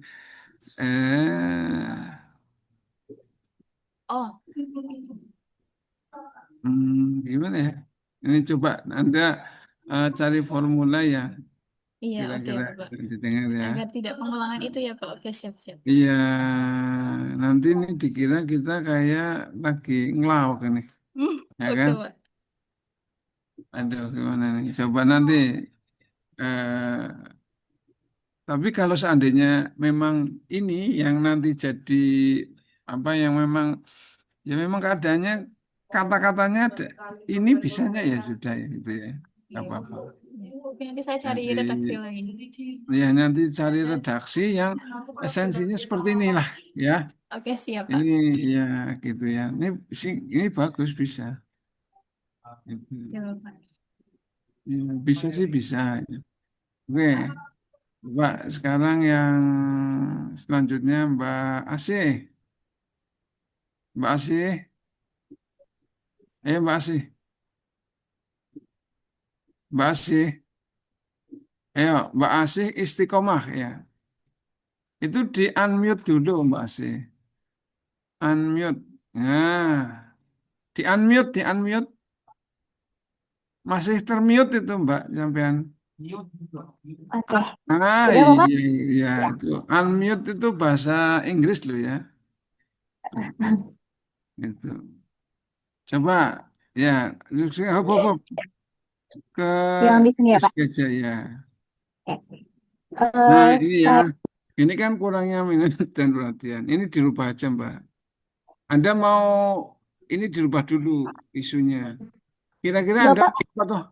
[SPEAKER 1] Eh,
[SPEAKER 7] Oh,
[SPEAKER 1] Gimana ya? Ini coba Anda cari formula ya,
[SPEAKER 7] iya, oke,
[SPEAKER 1] kira-kira
[SPEAKER 7] Bapak.
[SPEAKER 1] didengar ya.
[SPEAKER 7] Agar tidak pengulangan itu ya, Pak. Oke, siap-siap.
[SPEAKER 1] Iya, nanti ini dikira kita kayak lagi ngelawak ini, ya
[SPEAKER 7] Oke,
[SPEAKER 1] kan?
[SPEAKER 7] Pak.
[SPEAKER 1] Aduh, gimana nih? Coba nanti. eh, tapi kalau seandainya memang ini yang nanti jadi apa yang memang ya memang keadaannya kata-katanya ada, ini bisanya ya sudah ya gitu ya, nggak apa-apa.
[SPEAKER 7] Oke, nanti saya cari
[SPEAKER 1] Jadi
[SPEAKER 7] redaksi lain.
[SPEAKER 1] ya nanti cari redaksi yang esensinya seperti inilah ya.
[SPEAKER 7] Oke, siap, Pak.
[SPEAKER 1] Ini ya gitu ya. Ini bagus bisa. Gitu.
[SPEAKER 7] Oke, Bapak.
[SPEAKER 1] Ya, bisa sih bisa. Oke, Mbak sekarang yang selanjutnya Mbak Asih. Mbak Asih, Mbak Asih, Mbak Asih, Mbak Asih istiqomah ya. Itu di unmute dulu Mbak Asih. Unmute. Nah, di unmute. Masih termute itu Mbak sampean.
[SPEAKER 4] Oke,
[SPEAKER 1] Ah
[SPEAKER 4] udah Bapak?
[SPEAKER 1] iya, iya itu unmute itu bahasa Inggris loh ya. Itu. Coba ya, hop hop hop ke
[SPEAKER 4] Yang di sini ya Pak.
[SPEAKER 1] SKJ ya.
[SPEAKER 4] Oke.
[SPEAKER 1] Nah
[SPEAKER 4] Eh,
[SPEAKER 1] ini ya, ini kan kurangnya minat dan perhatian. Ini dirubah aja Mbak. Anda mau ini dirubah dulu isunya. Kira-kira Anda
[SPEAKER 8] Bapak,
[SPEAKER 1] mau apa toh?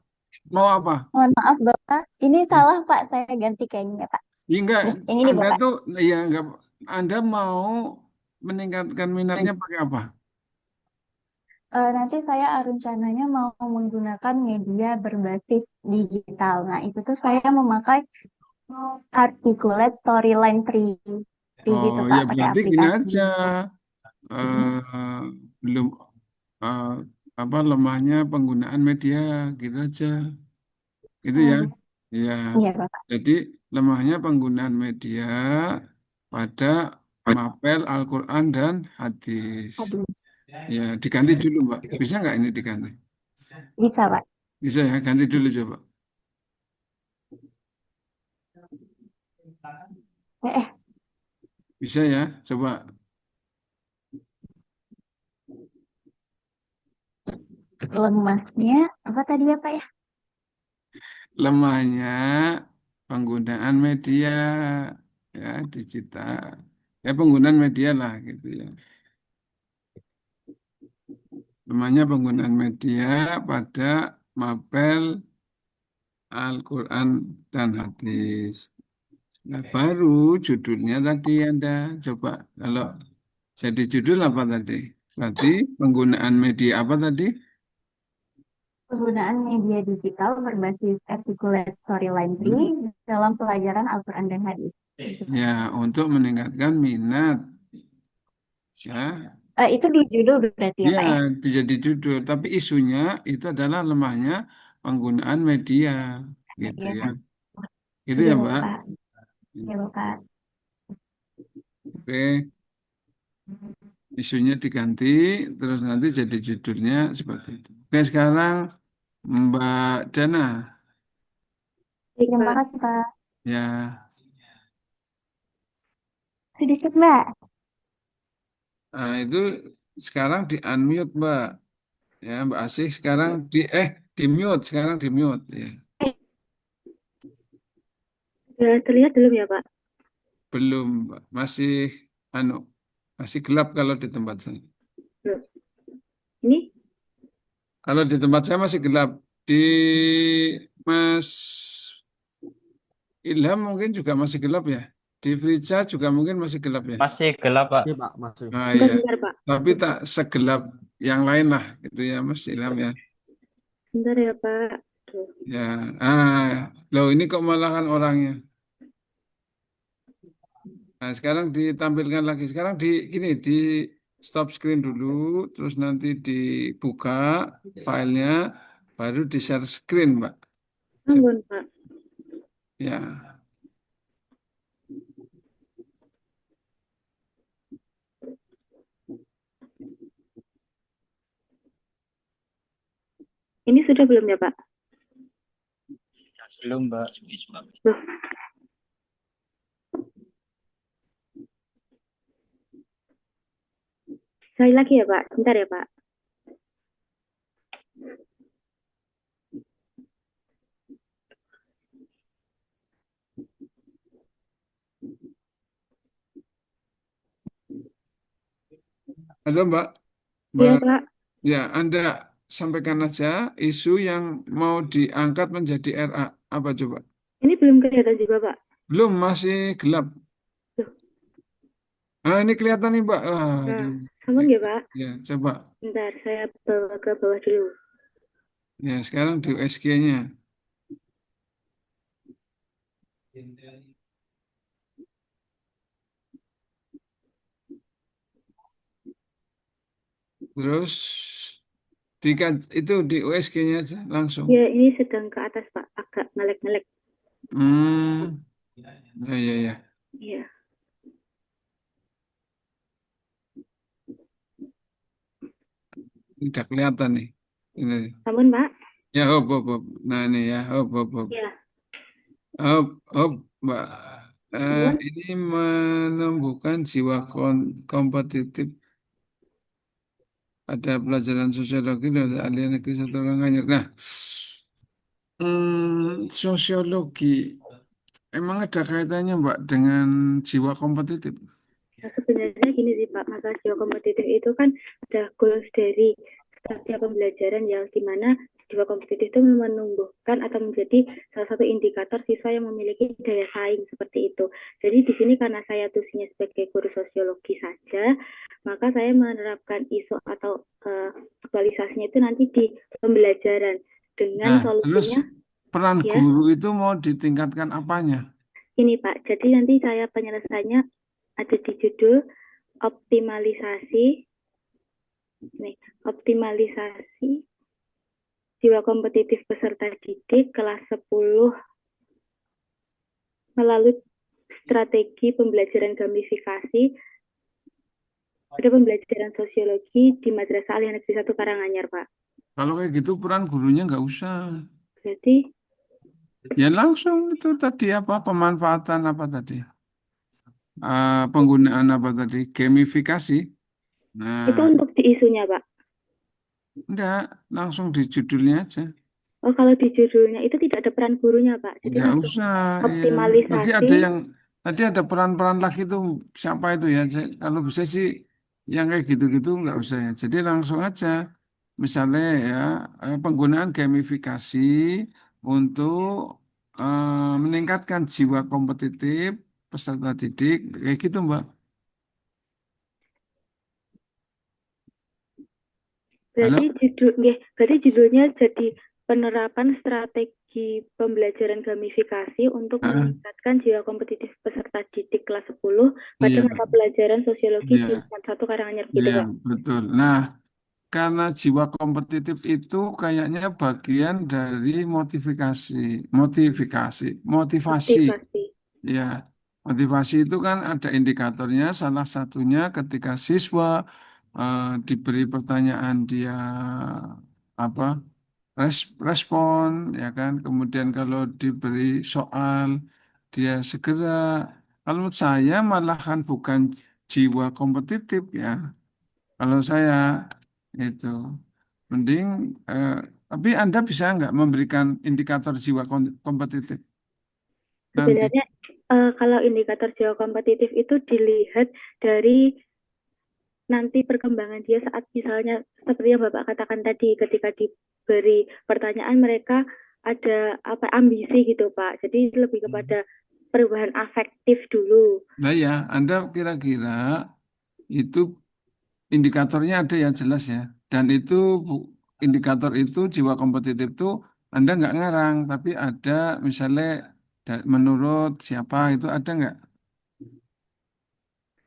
[SPEAKER 1] Mau apa?
[SPEAKER 8] mohon maaf Bapak, ini
[SPEAKER 1] Ya,
[SPEAKER 8] salah Pak, saya ganti kayaknya Pak.
[SPEAKER 1] ya enggak.
[SPEAKER 8] Nih, yang ini
[SPEAKER 1] Anda
[SPEAKER 8] Bapak.
[SPEAKER 1] tuh, ya enggak. Anda mau meningkatkan minatnya pakai apa?
[SPEAKER 8] Nanti saya rencananya mau menggunakan media berbasis digital. Nah, itu tuh saya memakai Articulate Storyline 3
[SPEAKER 1] Oh
[SPEAKER 8] gitu
[SPEAKER 1] ya
[SPEAKER 8] Pak, pakai
[SPEAKER 1] berarti gini
[SPEAKER 8] aplikasi.
[SPEAKER 1] aja. eh, belum eh, apa lemahnya penggunaan media gitu aja. Itu ya.
[SPEAKER 8] Hmm,
[SPEAKER 1] Ya.
[SPEAKER 8] iya Bapak.
[SPEAKER 1] Jadi lemahnya penggunaan media pada mapel Al-Quran dan hadis.
[SPEAKER 8] Aduh,
[SPEAKER 1] Ya, diganti dulu, Mbak. Bisa nggak ini diganti?
[SPEAKER 8] bisa Pak.
[SPEAKER 1] Bisa ya, ganti dulu coba.
[SPEAKER 8] Eh,
[SPEAKER 1] Bisa ya, coba.
[SPEAKER 8] lemahnya apa tadi ya Pak ya?
[SPEAKER 1] Lemahnya penggunaan media ya digital. Ya penggunaan media lah gitu ya. Lemahnya penggunaan media pada mapel Al-Quran dan hadis. Nah, baru judulnya tadi Anda coba kalau jadi judul apa tadi? Berarti penggunaan media apa tadi?
[SPEAKER 8] Penggunaan media digital berbasis Articulate Storyline
[SPEAKER 1] Hmm.
[SPEAKER 8] 3 dalam pelajaran Al-Quran dan Hadis.
[SPEAKER 1] Ya, untuk meningkatkan minat ya.
[SPEAKER 8] Itu di judul berarti ya
[SPEAKER 1] Ya,
[SPEAKER 8] Pak ya?
[SPEAKER 1] jadi judul, tapi isunya itu adalah lemahnya penggunaan media gitu
[SPEAKER 8] Iya
[SPEAKER 1] ya.
[SPEAKER 8] Pak.
[SPEAKER 1] Gitu
[SPEAKER 8] Iya
[SPEAKER 1] ya, Mbak.
[SPEAKER 8] Bapak. Iya Bapak.
[SPEAKER 1] Oke, isunya diganti terus nanti jadi judulnya seperti itu. Oke, sekarang Mbak Dana
[SPEAKER 8] Terima kasih Pak.
[SPEAKER 1] ya.
[SPEAKER 8] Sedikit Mbak.
[SPEAKER 1] Nah, itu sekarang di unmute, Mbak. Ya, Mbak Asih sekarang di mute, sekarang di mute ya.
[SPEAKER 6] Sudah terlihat belum ya, Pak?
[SPEAKER 1] Belum, Mbak. Masih anu, masih gelap kalau di tempat saya.
[SPEAKER 6] Belum. Ini?
[SPEAKER 1] Kalau di tempat saya masih gelap. Di Mas Ilham mungkin juga masih gelap ya. Di Frica juga mungkin masih gelap ya.
[SPEAKER 2] Masih gelap, Pak.
[SPEAKER 9] Oke, Pak, masih.
[SPEAKER 1] Nah,
[SPEAKER 6] Bentar,
[SPEAKER 1] iya.
[SPEAKER 6] bentar, Pak.
[SPEAKER 1] Tapi tak segelap yang lain lah gitu ya Mas Ilham ya.
[SPEAKER 6] Bentar ya, Pak. Tuh.
[SPEAKER 1] Ya. Loh ini kok malah kan orangnya. Nah, sekarang ditampilkan lagi. Sekarang di stop screen dulu, terus nanti dibuka filenya, baru di share screen, Mbak.
[SPEAKER 6] Tungguin, Pak.
[SPEAKER 1] Ya.
[SPEAKER 6] Ini sudah belum ya, Pak?
[SPEAKER 2] Belum, Mbak.
[SPEAKER 6] Loh. Sekali lagi ya, Pak. Bentar ya, Pak.
[SPEAKER 1] Halo, Mbak.
[SPEAKER 6] Iya,
[SPEAKER 1] Mbak,
[SPEAKER 6] Pak.
[SPEAKER 1] ya, Anda sampaikan aja isu yang mau diangkat menjadi RA. Apa coba?
[SPEAKER 6] Ini belum kelihatan juga, Pak.
[SPEAKER 1] Belum, masih gelap.
[SPEAKER 6] Loh.
[SPEAKER 1] Ah, ini kelihatan nih, Mbak.
[SPEAKER 6] Nah,
[SPEAKER 1] Aduh.
[SPEAKER 6] sambung ya, Pak.
[SPEAKER 1] Ya, coba.
[SPEAKER 6] Bentar, saya bawa ke bawah dulu.
[SPEAKER 1] Ya, sekarang di USG-nya. Terus itu di USG-nya aja langsung.
[SPEAKER 6] Ya, ini sedang ke atas, Pak. Agak ngelek-ngelek.
[SPEAKER 1] Hmm, ya, ya, ya.
[SPEAKER 6] Iya.
[SPEAKER 1] Udah kelihatan nih. Ini.
[SPEAKER 6] Sambung, Pak.
[SPEAKER 1] Ya, hop, hop, hop. Nah, ini ya, hop, hop, hop.
[SPEAKER 6] Iya.
[SPEAKER 1] Hop, hop, Mbak.
[SPEAKER 6] Sambung.
[SPEAKER 1] Ini menumbuhkan jiwa kompetitif. Ada pelajaran sosiologi dan ahli negeri satu orang Anyer. Nah, sosiologi emang ada kaitannya Mbak dengan jiwa kompetitif?
[SPEAKER 6] Nah, sebenarnya gini sih Pak, masa jiwa kompetitif itu kan ada goals dari setiap pembelajaran yang dimana
[SPEAKER 9] jiwa kompetitif itu menumbuhkan atau menjadi salah satu indikator siswa yang memiliki daya saing seperti itu. Jadi di sini karena saya tulisnya sebagai guru sosiologi saja, maka saya menerapkan ISO atau aktualisasinya itu nanti di pembelajaran dengan
[SPEAKER 1] Nah, terus
[SPEAKER 9] solusinya
[SPEAKER 1] peran
[SPEAKER 9] ya.
[SPEAKER 1] guru itu mau ditingkatkan apanya?
[SPEAKER 9] Ini Pak, jadi nanti saya penyelesaiannya ada di judul optimalisasi jiwa kompetitif peserta didik kelas 10 melalui strategi pembelajaran gamifikasi pada pembelajaran sosiologi di Madrasah Aliyah Negeri 1 Karanganyar, Pak.
[SPEAKER 1] Kalau kayak gitu peran gurunya nggak usah.
[SPEAKER 9] Jadi
[SPEAKER 1] Ya langsung itu tadi apa pemanfaatan apa tadi? Penggunaan apa tadi? Gamifikasi.
[SPEAKER 9] itu
[SPEAKER 1] Nah,
[SPEAKER 9] untuk di isunya, Pak.
[SPEAKER 1] enggak, langsung di judulnya aja.
[SPEAKER 9] Oh, kalau di judulnya itu tidak ada peran gurunya, Pak. Jadi
[SPEAKER 1] Enggak
[SPEAKER 9] langsung
[SPEAKER 1] usah. Ya. Tadi
[SPEAKER 9] optimalisasi.
[SPEAKER 1] ada peran-peran lagi tuh siapa itu ya? Kalau bisa sih yang kayak gitu-gitu nggak usah ya. Jadi langsung aja. Misalnya ya penggunaan gamifikasi untuk meningkatkan jiwa kompetitif peserta didik kayak gitu Mbak.
[SPEAKER 9] Berarti judulnya jadi penerapan strategi pembelajaran gamifikasi untuk meningkatkan jiwa kompetitif peserta didik kelas 10 pada
[SPEAKER 1] Iya,
[SPEAKER 9] mata pelajaran sosiologi di
[SPEAKER 1] iya,
[SPEAKER 9] 1 Karanganyar gitu,
[SPEAKER 1] iya,
[SPEAKER 9] Pak.
[SPEAKER 1] betul. Nah, karena jiwa kompetitif itu kayaknya bagian dari motivasi.
[SPEAKER 9] Motivasi.
[SPEAKER 1] Ya, motivasi itu kan ada indikatornya. Salah satunya ketika siswa diberi pertanyaan dia apa respon, ya kan. Kemudian kalau diberi soal dia segera. Kalau menurut saya malahan bukan jiwa kompetitif ya. Kalau saya itu mending, tapi Anda bisa nggak memberikan indikator jiwa kompetitif nanti?
[SPEAKER 9] Sebenarnya kalau indikator jiwa kompetitif itu dilihat dari nanti perkembangan dia saat misalnya seperti yang Bapak katakan tadi ketika diberi pertanyaan mereka ada ambisi gitu Pak. Jadi lebih kepada perubahan afektif dulu.
[SPEAKER 1] Nah ya, Anda kira-kira itu indikatornya ada yang jelas ya. Dan itu indikator itu jiwa kompetitif itu Anda nggak ngarang, tapi ada misalnya menurut siapa itu ada nggak?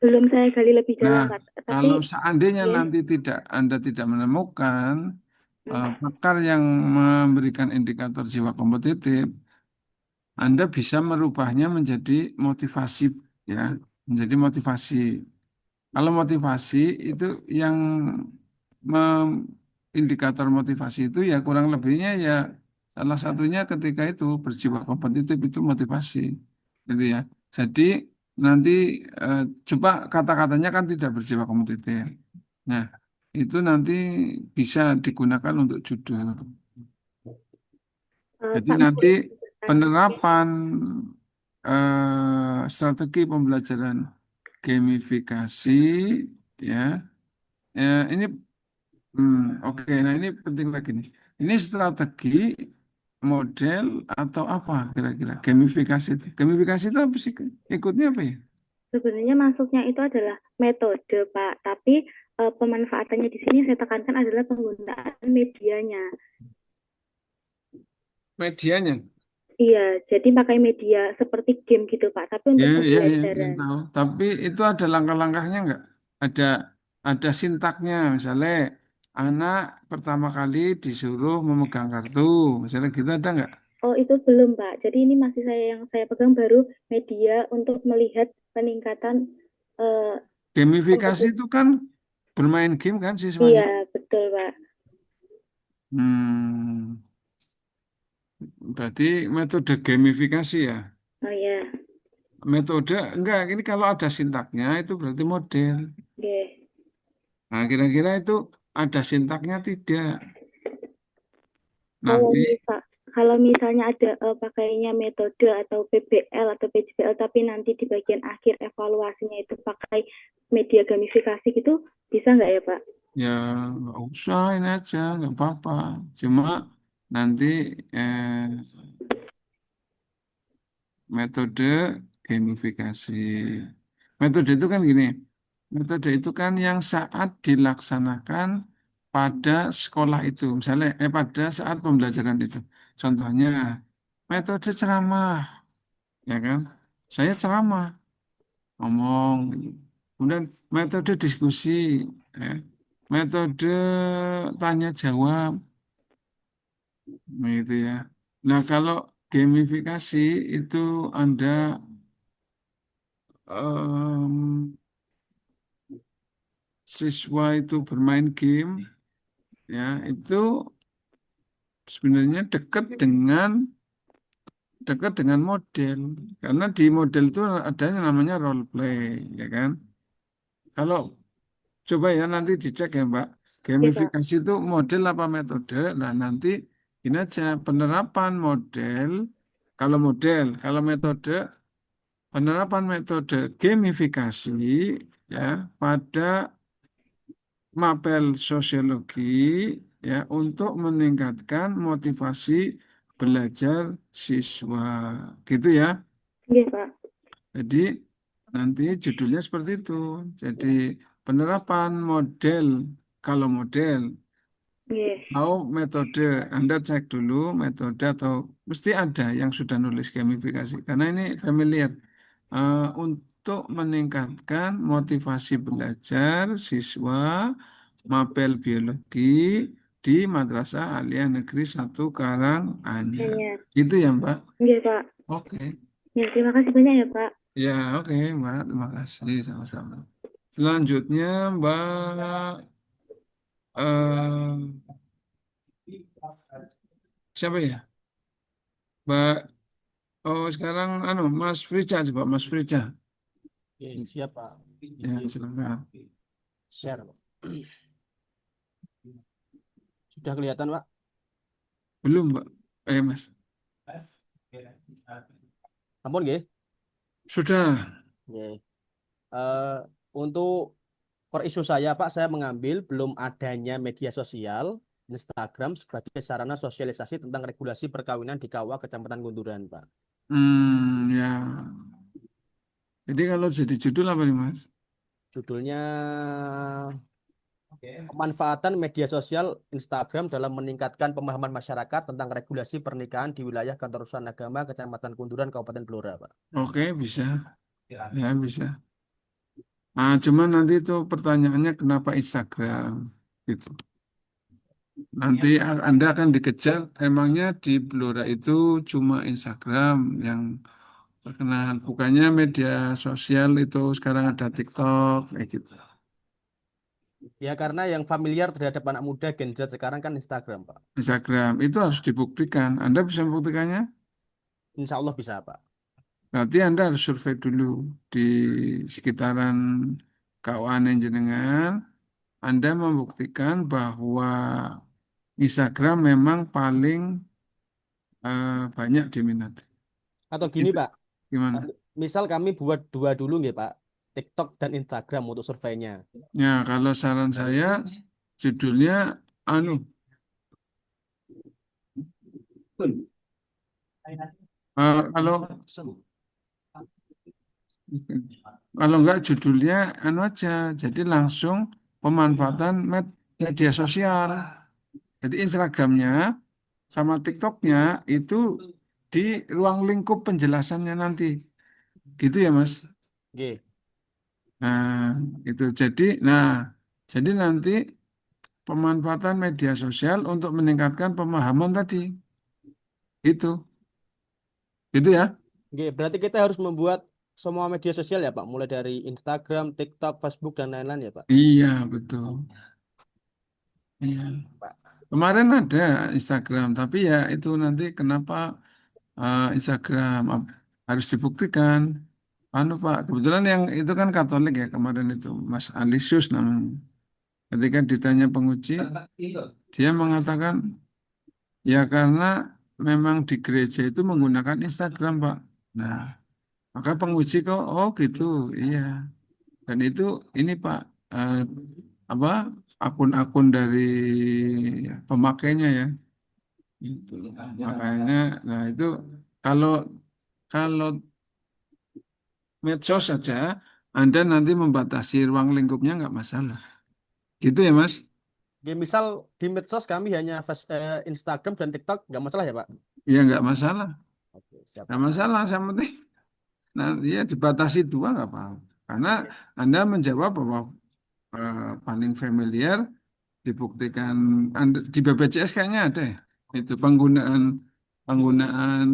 [SPEAKER 9] Belum saya gali lebih
[SPEAKER 1] Nah,
[SPEAKER 9] dalam, Pak.
[SPEAKER 1] kalau
[SPEAKER 9] Tapi
[SPEAKER 1] seandainya
[SPEAKER 9] ya,
[SPEAKER 1] nanti Anda tidak menemukan pakar yang memberikan indikator jiwa kompetitif, Anda bisa merubahnya menjadi motivasi ya, menjadi motivasi. Kalau motivasi itu yang indikator motivasi itu ya kurang lebihnya ya salah satunya ketika itu berjiwa kompetitif itu motivasi gitu ya. Jadi nanti eh, coba kata-katanya kan tidak berjiwa kompetitif. Nah, itu nanti bisa digunakan untuk judul. Jadi
[SPEAKER 9] Pak
[SPEAKER 1] nanti
[SPEAKER 9] mau
[SPEAKER 1] penerapan strategi pembelajaran gamifikasi ya. Ini oke. Nah, ini penting lagi nih. Ini strategi model atau apa kira-kira gamifikasi itu? Gamifikasi itu apa sih? Ikutnya apa ya?
[SPEAKER 9] sebenarnya masuknya itu adalah metode Pak, tapi pemanfaatannya di sini saya tekankan adalah penggunaan medianya.
[SPEAKER 1] Medianya?
[SPEAKER 9] Iya, jadi pakai media seperti game gitu Pak, tapi untuk
[SPEAKER 1] Ya,
[SPEAKER 9] pembelajaran.
[SPEAKER 1] tahu. Tapi itu ada langkah-langkahnya nggak? Ada ada sintaknya, misalnya anak pertama kali disuruh memegang kartu, misalnya gitu ada nggak?
[SPEAKER 9] Oh, itu belum Pak. Jadi ini masih yang saya pegang baru media untuk melihat peningkatan
[SPEAKER 1] Gamifikasi
[SPEAKER 9] kompetisi.
[SPEAKER 1] itu kan bermain game kan
[SPEAKER 9] Iya,
[SPEAKER 1] siswanya?
[SPEAKER 9] betul Pak.
[SPEAKER 1] Hmm, berarti metode gamifikasi ya?
[SPEAKER 9] Oh ya,
[SPEAKER 1] Metode enggak, ini kalau ada sintaknya itu berarti model.
[SPEAKER 9] oke.
[SPEAKER 1] Nah, kira-kira itu ada sintaknya tidak?
[SPEAKER 9] Kalau
[SPEAKER 1] Nanti
[SPEAKER 9] kalau misalnya ada pakainya metode atau PBL atau PJBL, tapi nanti di bagian akhir evaluasinya itu pakai media gamifikasi gitu, bisa nggak ya Pak?
[SPEAKER 1] ya nggak usah ini aja, nggak apa-apa. Cuma nanti metode gamifikasi. Metode itu kan gini, metode itu kan yang saat dilaksanakan pada sekolah itu, misalnya pada saat pembelajaran itu. Contohnya metode ceramah, ya kan? Saya ceramah, ngomong, gitu. Kemudian metode diskusi, ya. Metode tanya jawab, itu ya. Nah, kalau gamifikasi itu Anda em, siswa itu bermain game, ya itu sebenarnya dekat dengan model, karena di model itu ada yang namanya role play, ya kan? Kalau coba ya nanti dicek ya Mbak,
[SPEAKER 9] Oke, Pak.
[SPEAKER 1] gamifikasi itu model apa metode? Nah nanti ini aja penerapan model, kalau metode, penerapan metode gamifikasi ya pada mapel sosiologi ya untuk meningkatkan motivasi belajar siswa. Gitu ya.
[SPEAKER 9] Oke, Pak.
[SPEAKER 1] Jadi nanti judulnya seperti itu. Jadi penerapan model, kalau model
[SPEAKER 9] Oke.
[SPEAKER 1] mau metode, Anda cek dulu metode atau mesti ada yang sudah nulis gamifikasi karena ini familiar. Untuk meningkatkan motivasi belajar siswa mapel biologi di Madrasah Aliyah Negeri 1 Karanganyar.
[SPEAKER 9] Hanya.
[SPEAKER 1] Itu ya Mbak?
[SPEAKER 9] Oke, Pak.
[SPEAKER 1] Oke.
[SPEAKER 9] Ya, terima kasih banyak ya, Pak.
[SPEAKER 1] Ya, oke Mbak. Terima kasih sama-sama. Selanjutnya Mbak eh, siapa ya? Mbak, oh sekarang Mas Frica coba Mas Frica.
[SPEAKER 10] Oke, siap Pak.
[SPEAKER 1] Ya,
[SPEAKER 10] Izin
[SPEAKER 1] silakan.
[SPEAKER 10] share, Pak. Sudah kelihatan, Pak?
[SPEAKER 1] Belum Mbak. Mas.
[SPEAKER 10] Ampun, nggih.
[SPEAKER 1] Sudah.
[SPEAKER 10] Nggih. Eh, untuk core isu saya, Pak, saya mengambil belum adanya media sosial Instagram sebagai sarana sosialisasi tentang regulasi perkawinan di KUA Kecamatan Gunturan, Pak.
[SPEAKER 1] Ya. Jadi kalau jadi judul apa nih Mas?
[SPEAKER 10] Judulnya pemanfaatan media sosial Instagram dalam meningkatkan pemahaman masyarakat tentang regulasi pernikahan di wilayah Kantor Urusan Agama Kecamatan Kunduran Kabupaten Blora, Pak.
[SPEAKER 1] Oke, bisa. Ya, bisa. Nah, cuman nanti itu pertanyaannya kenapa Instagram gitu. Nanti Anda akan dikejar, emangnya di Blora itu cuma Instagram yang terkenal, bukannya media sosial itu sekarang ada TikTok kayak gitu.
[SPEAKER 10] Ya karena yang familiar terhadap anak muda Gen Z sekarang kan Instagram, Pak.
[SPEAKER 1] Instagram itu harus dibuktikan. Anda bisa membuktikannya?
[SPEAKER 10] Insya Allah bisa, Pak.
[SPEAKER 1] Berarti Anda harus survei dulu di sekitaran kawanan jenengan. Anda membuktikan bahwa Instagram memang paling banyak diminati.
[SPEAKER 10] Atau gini,
[SPEAKER 1] Itu
[SPEAKER 10] Pak.
[SPEAKER 1] gimana?
[SPEAKER 10] Misal kami buat dua dulu nggih, Pak. TikTok dan Instagram untuk surveinya.
[SPEAKER 1] Ya, kalau saran saya judulnya anu kalau enggak judulnya anu aja, jadi langsung pemanfaatan media sosial. Jadi Instagramnya sama TikToknya itu di ruang lingkup penjelasannya nanti, gitu ya Mas.
[SPEAKER 10] Nggih.
[SPEAKER 1] Nah, itu jadi nanti pemanfaatan media sosial untuk meningkatkan pemahaman tadi, itu ya.
[SPEAKER 10] Nggih, berarti kita harus membuat semua media sosial ya, Pak. Mulai dari Instagram, TikTok, Facebook dan lain-lain ya, Pak.
[SPEAKER 1] Iya, betul. Iya.
[SPEAKER 10] Pak.
[SPEAKER 1] Kemarin ada Instagram, tapi ya itu nanti kenapa Instagram harus dibuktikan. Pak, kebetulan yang itu kan Katolik ya kemarin itu, Mas Alisius namanya. Ketika ditanya penguji, dia mengatakan ya karena memang di gereja itu menggunakan Instagram, Pak. Nah, maka penguji kok, oh gitu, iya. Dan itu ini Pak, apa akun-akun dari pemakainya ya. Itu. Makanya, nah itu kalau kalau medsos saja, Anda nanti membatasi ruang lingkupnya nggak masalah. Gitu ya, Mas?
[SPEAKER 10] Ya, misal di medsos kami hanya Instagram dan TikTok, nggak masalah ya Pak?
[SPEAKER 1] Ya nggak masalah.
[SPEAKER 10] Oke, siap
[SPEAKER 1] Nggak
[SPEAKER 10] Pak.
[SPEAKER 1] masalah, yang penting nanti ya dibatasi dua nggak apa-apa. Karena
[SPEAKER 10] Oke.
[SPEAKER 1] Anda menjawab bahwa paling familiar dibuktikan di BPJS kayaknya ada ya. Itu penggunaan penggunaan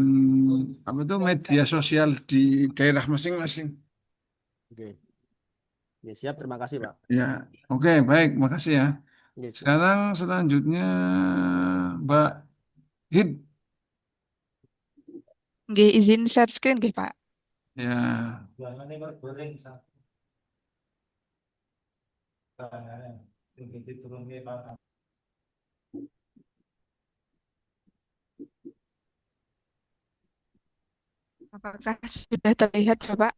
[SPEAKER 1] apa itu media sosial di daerah masing-masing.
[SPEAKER 10] Oke. Ya, siap, terima kasih Pak.
[SPEAKER 1] Ya, oke, baik, makasih ya.
[SPEAKER 10] Oke, siap.
[SPEAKER 1] Sekarang selanjutnya Mbak Hid.
[SPEAKER 11] Nggih, izin share screen nggih, Pak.
[SPEAKER 1] Ya,
[SPEAKER 11] Apakah sudah terlihat, Bapak?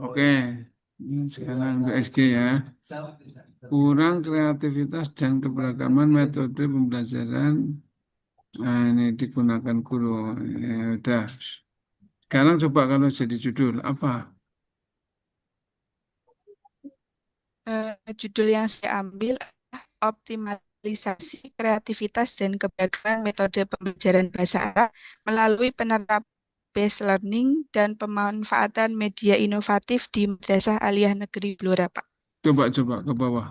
[SPEAKER 1] oke. Ini sekarang USG ya. Kurang kreativitas dan keberagaman metode pembelajaran. Nah, ini digunakan guru. Ya, udah. Sekarang coba kalau jadi judul apa?
[SPEAKER 11] Judul yang saya ambil adalah optimalisasi kreativitas dan keberagaman metode pembelajaran bahasa Arab melalui penerapan based learning dan pemanfaatan media inovatif di Madrasah Aliyah Negeri Blora, Pak.
[SPEAKER 1] Coba ke bawah.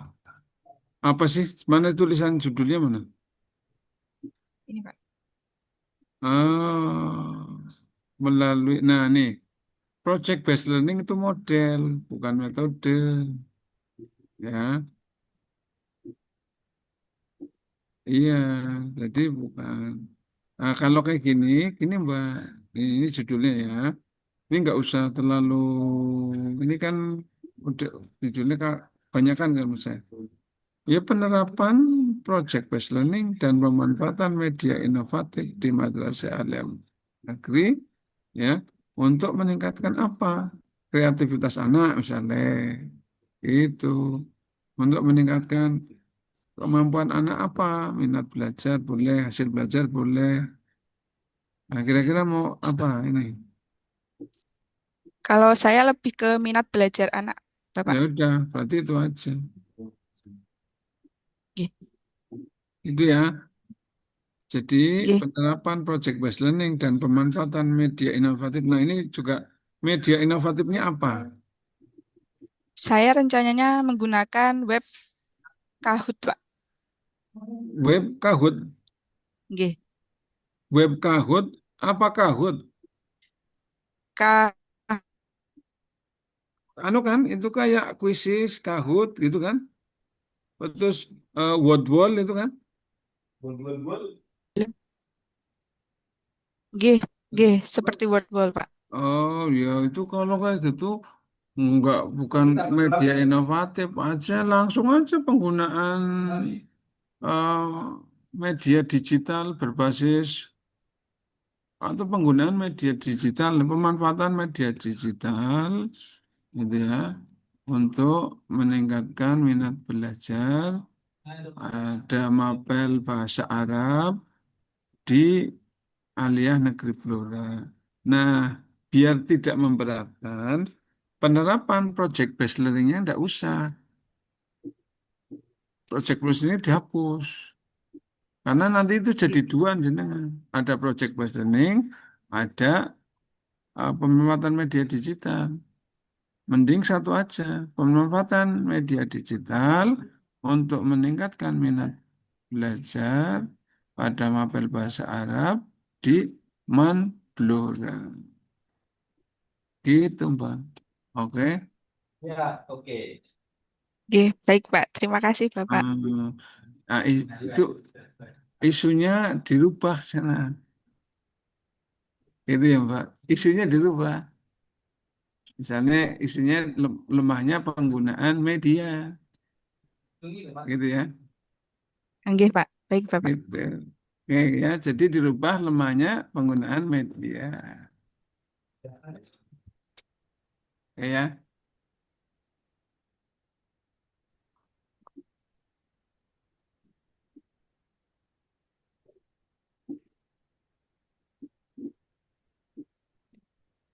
[SPEAKER 1] Apa sih? Mana tulisan judulnya mana?
[SPEAKER 11] Ini, Pak.
[SPEAKER 1] Ah, melalui. Nah, nih. Project based learning itu model, bukan metode. Ya, iya. Jadi bukan. Nah, kalau kayak gini Mbak, ini judulnya ya. Ini nggak usah terlalu. Ini kan udah judulnya banyak kan menurut saya. Ya penerapan project based learning dan pemanfaatan media inovatif di Madrasah Alia Negeri ya untuk meningkatkan apa? Kreativitas anak misalnya itu untuk meningkatkan kemampuan anak apa? Minat belajar boleh, hasil belajar boleh. Nah, kira-kira mau apa ini?
[SPEAKER 11] Kalau saya lebih ke minat belajar anak,
[SPEAKER 1] Ya
[SPEAKER 11] Bapak.
[SPEAKER 1] udah, berarti itu aja.
[SPEAKER 11] Nggih.
[SPEAKER 1] Itu ya. Jadi
[SPEAKER 11] Nggih.
[SPEAKER 1] penerapan project based learning dan pemanfaatan media inovatif. Nah ini juga media inovatifnya apa?
[SPEAKER 11] Saya rencananya menggunakan web Kahoot, Pak.
[SPEAKER 1] Web Kahoot,
[SPEAKER 11] Nggih.
[SPEAKER 1] web Kahoot, apa Kahoot?
[SPEAKER 11] Ka
[SPEAKER 1] Anu kan itu kayak kuisis Kahoot gitu kan? Terus word wall itu kan?
[SPEAKER 11] Nggih, nggih, seperti word wall, Pak.
[SPEAKER 1] Oh ya itu kalau kayak gitu bukan media inovatif aja langsung aja penggunaan eh, media digital berbasis atau penggunaan media digital, pemanfaatan media digital, gitu ya, untuk meningkatkan minat belajar. Ada mapel bahasa Arab di Aliyah Negeri Blora. Nah, biar tidak memberatkan, penerapan project based learning-nya tidak usah. Project based learning dihapus. Karena nanti itu jadi
[SPEAKER 11] Nggih.
[SPEAKER 1] dua, jenengan. Ada project based learning, ada pemanfaatan media digital. Mending satu aja, pemanfaatan media digital untuk meningkatkan minat belajar pada mapel bahasa Arab di Blora. Gitu, Mbak. Oke.
[SPEAKER 11] Nggih, baik, Pak. Terima kasih, Bapak.
[SPEAKER 1] Nah, itu isunya dirubah sana. Itu ya, Mbak. Isunya dirubah. Misalnya isunya lemahnya penggunaan media. Gitu ya.
[SPEAKER 11] Oke, Pak. Baik, Bapak.
[SPEAKER 1] Gitu. Oke ya, jadi dirubah lemahnya penggunaan media. Oke ya.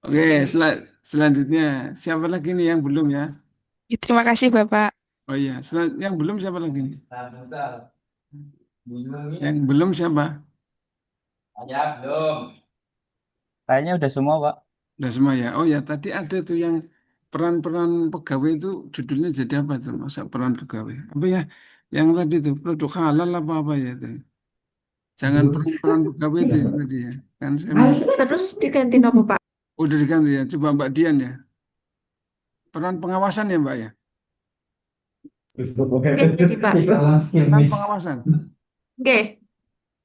[SPEAKER 1] Oke, selanjutnya siapa lagi nih yang belum ya?
[SPEAKER 11] Ya, terima kasih, Bapak.
[SPEAKER 1] Oh iya, yang belum siapa lagi nih? Yang belum siapa?
[SPEAKER 2] Kayaknya udah semua, Pak.
[SPEAKER 1] Udah semua ya. Oh ya, tadi ada tuh yang peran-peran pegawai itu judulnya jadi apa tuh? Masa peran pegawai? Apa ya? Yang tadi tuh produk halal apa ya itu? Jangan peran-peran pegawai itu ya tadi ya. Kan saya mau
[SPEAKER 5] Terus diganti nama Pak.
[SPEAKER 1] udah diganti ya. Coba Mbak Dian ya. Peran pengawasan ya Mbak ya.
[SPEAKER 5] Oke, jadi Pak.
[SPEAKER 1] Peran pengawasan.
[SPEAKER 5] Oke,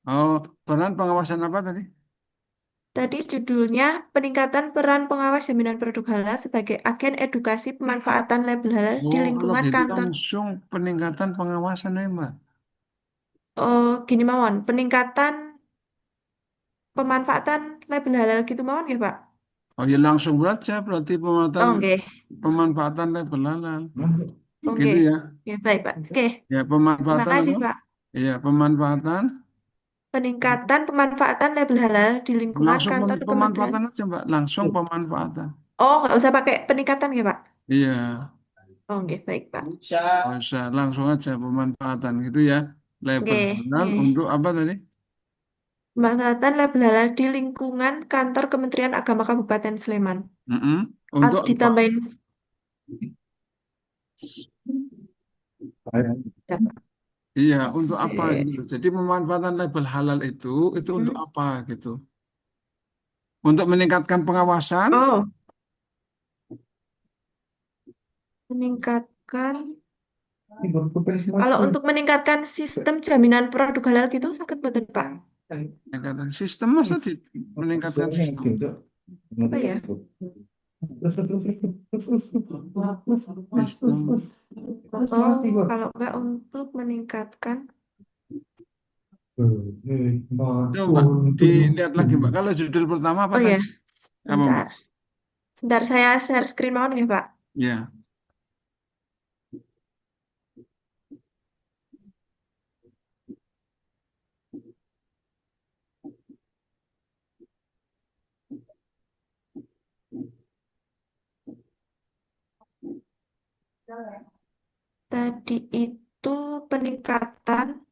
[SPEAKER 1] Oh, peran pengawasan apa tadi?
[SPEAKER 5] tadi judulnya peningkatan peran pengawas jaminan produk halal sebagai agen edukasi pemanfaatan label halal di
[SPEAKER 1] Oh, kalau
[SPEAKER 5] lingkungan
[SPEAKER 1] gitu
[SPEAKER 5] kantor.
[SPEAKER 1] langsung peningkatan pengawasan ya Mbak.
[SPEAKER 5] Oh, gini mawon, peningkatan pemanfaatan label halal gitu mawon ya Pak?
[SPEAKER 1] Oh ya langsung aja berarti
[SPEAKER 5] Oh, oke,
[SPEAKER 1] pemanfaatan label halal.
[SPEAKER 5] oke,
[SPEAKER 1] Gitu ya.
[SPEAKER 5] ya baik Pak. Oke,
[SPEAKER 1] Ya
[SPEAKER 5] terima
[SPEAKER 1] pemanfaatan
[SPEAKER 5] kasih
[SPEAKER 1] apa?
[SPEAKER 5] Pak.
[SPEAKER 1] Ya pemanfaatan
[SPEAKER 5] Peningkatan pemanfaatan label halal di lingkungan
[SPEAKER 1] langsung
[SPEAKER 5] kantor kementerian.
[SPEAKER 1] pemanfaatan aja Mbak, langsung pemanfaatan.
[SPEAKER 5] Oh, nggak usah pakai peningkatan ya Pak?
[SPEAKER 1] Iya,
[SPEAKER 5] Oh, oke, baik Pak.
[SPEAKER 1] bisa langsung aja pemanfaatan gitu ya. Label
[SPEAKER 5] Oke,
[SPEAKER 1] halal
[SPEAKER 5] oke.
[SPEAKER 1] untuk apa tadi?
[SPEAKER 5] Pemanfaatan label halal di lingkungan kantor Kementerian Agama Kabupaten Sleman.
[SPEAKER 1] Mm-mm. Untuk apa?
[SPEAKER 5] Ditambahin. Ya, Pak.
[SPEAKER 1] Iya, untuk apa
[SPEAKER 5] Oke.
[SPEAKER 1] gitu. Jadi pemanfaatan label halal itu untuk apa gitu? Untuk meningkatkan pengawasan.
[SPEAKER 5] Oh, meningkatkan. Kalau untuk meningkatkan sistem jaminan produk halal gitu, sakit betul Pak.
[SPEAKER 1] Meningkatkan sistem masa meningkatkan sistem.
[SPEAKER 5] Apa ya?
[SPEAKER 1] Sistem.
[SPEAKER 5] Oh, kalau nggak untuk meningkatkan.
[SPEAKER 1] Coba dilihat lagi Mbak. Kalau judul pertama apa
[SPEAKER 5] Oh ya,
[SPEAKER 1] tadi? Apa Mbak?
[SPEAKER 5] sebentar. Sebentar saya share screen mau ya Pak.
[SPEAKER 1] Ya.
[SPEAKER 5] Tadi itu peningkatan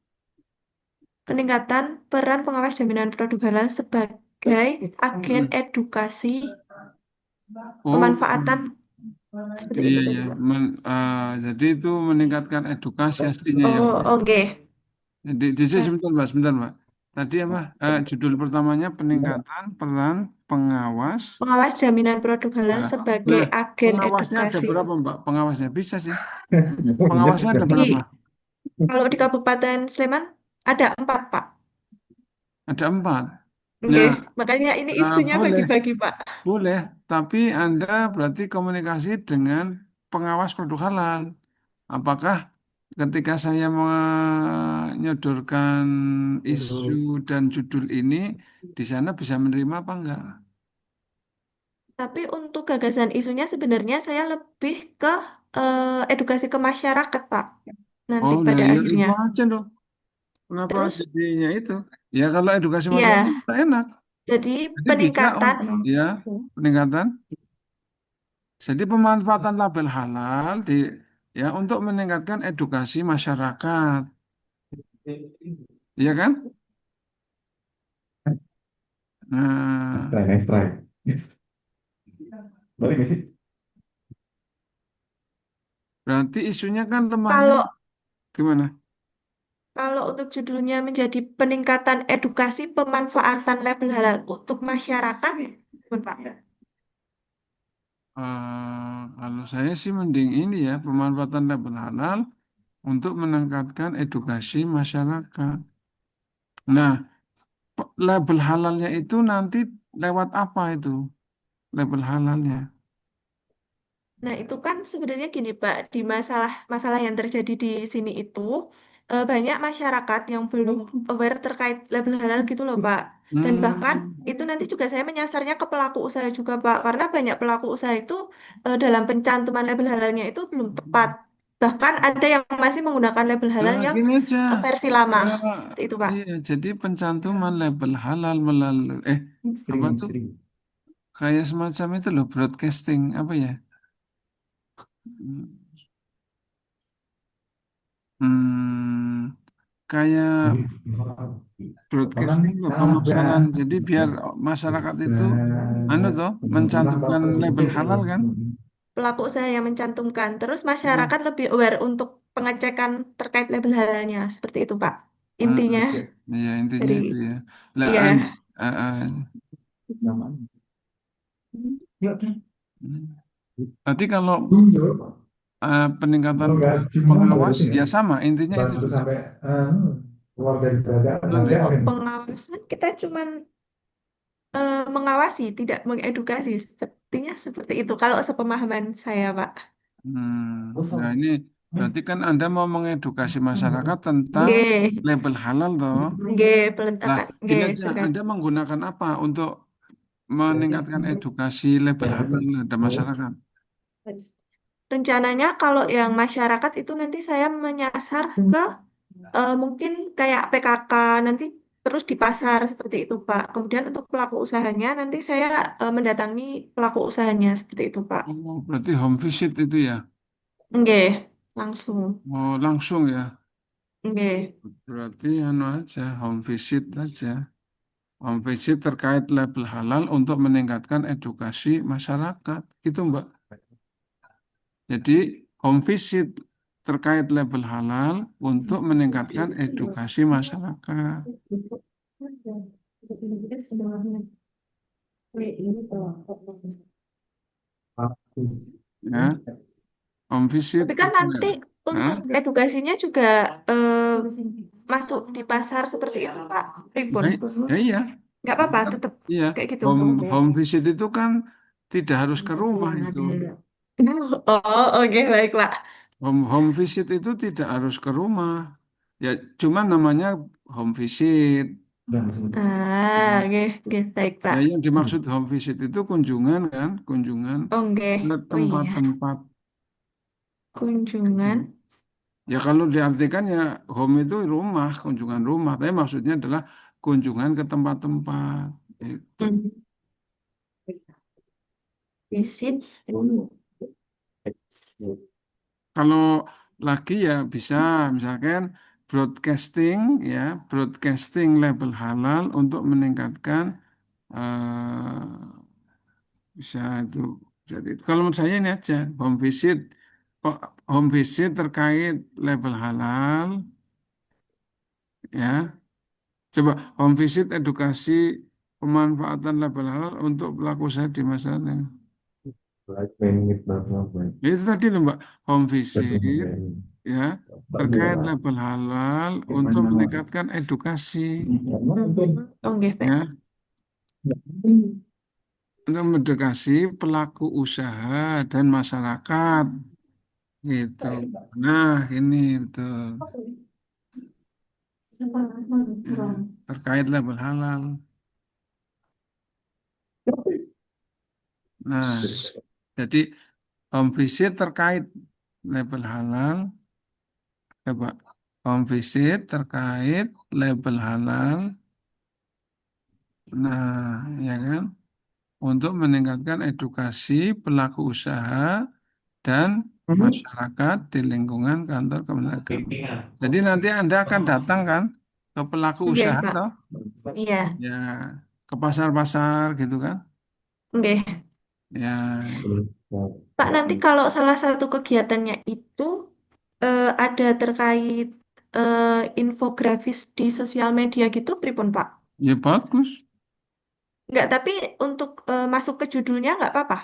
[SPEAKER 5] peningkatan peran pengawas jaminan produk halal sebagai agen edukasi
[SPEAKER 1] Oh,
[SPEAKER 5] pemanfaatan seperti
[SPEAKER 1] iya
[SPEAKER 5] itu tadi
[SPEAKER 1] ya.
[SPEAKER 5] Pak.
[SPEAKER 1] Jadi itu meningkatkan edukasi aslinya ya.
[SPEAKER 5] Oh, oke.
[SPEAKER 1] Jadi sebentar Mbak, sebentar Mbak. Tadi apa? Judul pertamanya peningkatan peran pengawas.
[SPEAKER 5] Pengawas jaminan produk halal
[SPEAKER 1] Nah,
[SPEAKER 5] sebagai
[SPEAKER 1] nah,
[SPEAKER 5] agen
[SPEAKER 1] pengawasnya ada
[SPEAKER 5] edukasi.
[SPEAKER 1] berapa Mbak? Pengawasnya bisa sih. Pengawasnya ada berapa?
[SPEAKER 5] Kalau di Kabupaten Sleman ada 4 Pak.
[SPEAKER 1] Ada 4.
[SPEAKER 5] Oke,
[SPEAKER 1] Nah,
[SPEAKER 5] makanya ini isunya
[SPEAKER 1] boleh,
[SPEAKER 5] bagi-bagi Pak.
[SPEAKER 1] boleh. Tapi Anda berarti komunikasi dengan pengawas produk halal. Apakah ketika saya menyodorkan isu dan judul ini, di sana bisa menerima apa enggak?
[SPEAKER 5] Tapi untuk gagasan isunya sebenarnya saya lebih ke edukasi ke masyarakat Pak. Nanti
[SPEAKER 1] Oh, nah
[SPEAKER 5] pada
[SPEAKER 1] ya
[SPEAKER 5] akhirnya.
[SPEAKER 1] itu aja loh. Kenapa
[SPEAKER 5] Terus
[SPEAKER 1] jadinya itu? Ya kalau edukasi masyarakat
[SPEAKER 5] ya,
[SPEAKER 1] enak.
[SPEAKER 5] jadi
[SPEAKER 1] Jadi bisa
[SPEAKER 5] peningkatan.
[SPEAKER 1] ya peningkatan. Jadi pemanfaatan label halal ya untuk meningkatkan edukasi masyarakat, iya kan? Nah, berarti isunya kan lemahnya
[SPEAKER 5] Kalau
[SPEAKER 1] gimana?
[SPEAKER 5] kalau untuk judulnya menjadi peningkatan edukasi pemanfaatan label halal untuk masyarakat, gimana, Pak?
[SPEAKER 1] Kalau saya sih mending ini ya pemanfaatan label halal untuk meningkatkan edukasi masyarakat. Nah, label halalnya itu nanti lewat apa itu? Label halalnya.
[SPEAKER 5] Nah, itu kan sebenarnya gini, Pak, di masalah yang terjadi di sini itu banyak masyarakat yang belum aware terkait label halal gitu loh, Pak. Dan bahkan
[SPEAKER 1] Hmm.
[SPEAKER 5] itu nanti juga saya menyasarnya ke pelaku usaha juga, Pak, karena banyak pelaku usaha itu dalam pencantuman label halalnya itu belum tepat. Bahkan ada yang masih menggunakan label halal yang
[SPEAKER 1] Gini aja.
[SPEAKER 5] versi lama.
[SPEAKER 1] Eh,
[SPEAKER 5] Seperti itu, Pak.
[SPEAKER 1] iya, jadi pencantuman label halal melalui apa tuh? Kayak semacam itu loh, broadcasting apa ya? Hmm, kayak broadcasting loh, pemasaran. Jadi biar masyarakat itu toh mencantumkan label halal kan?
[SPEAKER 5] Pelaku usaha yang mencantumkan. Terus masyarakat lebih aware untuk pengecekan terkait label halalnya. Seperti itu, Pak.
[SPEAKER 1] Hmm,
[SPEAKER 5] Intinya
[SPEAKER 1] iya intinya
[SPEAKER 5] dari
[SPEAKER 1] itu ya. Lah,
[SPEAKER 5] iya.
[SPEAKER 1] ah, ah. Berarti kalau peningkatan pengawas ya sama, intinya itu juga. Nanti,
[SPEAKER 5] Kalau pengawasan kita cuman mengawasi, tidak mengedukasi. Sepertinya seperti itu. Kalau sepemahaman saya, Pak.
[SPEAKER 1] nah ini berarti kan Anda mau mengedukasi masyarakat tentang
[SPEAKER 5] G,
[SPEAKER 1] label halal toh.
[SPEAKER 5] G,
[SPEAKER 1] Lah,
[SPEAKER 5] peletakan G
[SPEAKER 1] gini aja,
[SPEAKER 5] terkait.
[SPEAKER 1] Anda menggunakan apa untuk meningkatkan edukasi label halal pada masyarakat?
[SPEAKER 5] Rencananya kalau yang masyarakat itu nanti saya menyasar ke mungkin kayak PKK nanti terus di pasar seperti itu, Pak. Kemudian untuk pelaku usahanya nanti saya mendatangi pelaku usahanya seperti itu, Pak.
[SPEAKER 1] Oh, berarti home visit itu ya?
[SPEAKER 5] Nggih, langsung.
[SPEAKER 1] Oh, langsung ya.
[SPEAKER 5] Nggih.
[SPEAKER 1] Berarti anu aja, home visit aja. Home visit terkait label halal untuk meningkatkan edukasi masyarakat. Gitu, Mbak. Jadi, home visit terkait label halal untuk meningkatkan edukasi masyarakat. Ya, home visit
[SPEAKER 5] Tapi kan nanti
[SPEAKER 1] terkait.
[SPEAKER 5] untuk
[SPEAKER 1] Hah?
[SPEAKER 5] edukasinya juga masuk di pasar seperti itu, Pak. Ribon.
[SPEAKER 1] Iya.
[SPEAKER 5] Nggak apa-apa,
[SPEAKER 1] Kan,
[SPEAKER 5] tetap
[SPEAKER 1] iya,
[SPEAKER 5] kayak gitu.
[SPEAKER 1] home visit itu kan tidak harus ke rumah itu.
[SPEAKER 5] Oh, oke, baik, Pak.
[SPEAKER 1] Home visit itu tidak harus ke rumah. Ya, cuma namanya home visit.
[SPEAKER 5] Oke, oke, baik,
[SPEAKER 1] Ya,
[SPEAKER 5] Pak.
[SPEAKER 1] yang dimaksud home visit itu kunjungan kan, kunjungan
[SPEAKER 5] Oke,
[SPEAKER 1] ke
[SPEAKER 5] oh iya,
[SPEAKER 1] tempat-tempat.
[SPEAKER 5] kunjungan.
[SPEAKER 1] Ya, kalau diartikan ya home itu rumah, kunjungan rumah. Tapi maksudnya adalah kunjungan ke tempat-tempat. Itu.
[SPEAKER 5] Hmm. Visit.
[SPEAKER 1] Kalau lagi ya bisa misalkan broadcasting ya, broadcasting label halal untuk meningkatkan bisa itu. Jadi kalau menurut saya ini aja oh, home visit terkait label halal ya. Coba home visit edukasi pemanfaatan label halal untuk pelaku usaha di masalah. Itu tadi loh Mbak, home visit ya terkait label halal untuk meningkatkan edukasi
[SPEAKER 5] Oke, Pak.
[SPEAKER 1] ya untuk mendekasi pelaku usaha dan masyarakat gitu. Nah, ini betul. Ya, terkait label halal. Nah, jadi home visit terkait label halal. Coba home visit terkait label halal. Nah, ya kan? Untuk meningkatkan edukasi pelaku usaha dan masyarakat di lingkungan kantor Kementerian. Jadi nanti Anda akan datang kan ke pelaku
[SPEAKER 5] Oke,
[SPEAKER 1] usaha
[SPEAKER 5] Pak.
[SPEAKER 1] toh?
[SPEAKER 5] Iya,
[SPEAKER 1] Ya, ke pasar-pasar gitu kan?
[SPEAKER 5] oke.
[SPEAKER 1] Ya,
[SPEAKER 5] Pak, nanti kalau salah satu kegiatannya itu ada terkait infografis di sosial media gitu, pripun, Pak?
[SPEAKER 1] ya bagus.
[SPEAKER 5] Nggak, tapi untuk masuk ke judulnya nggak apa-apa.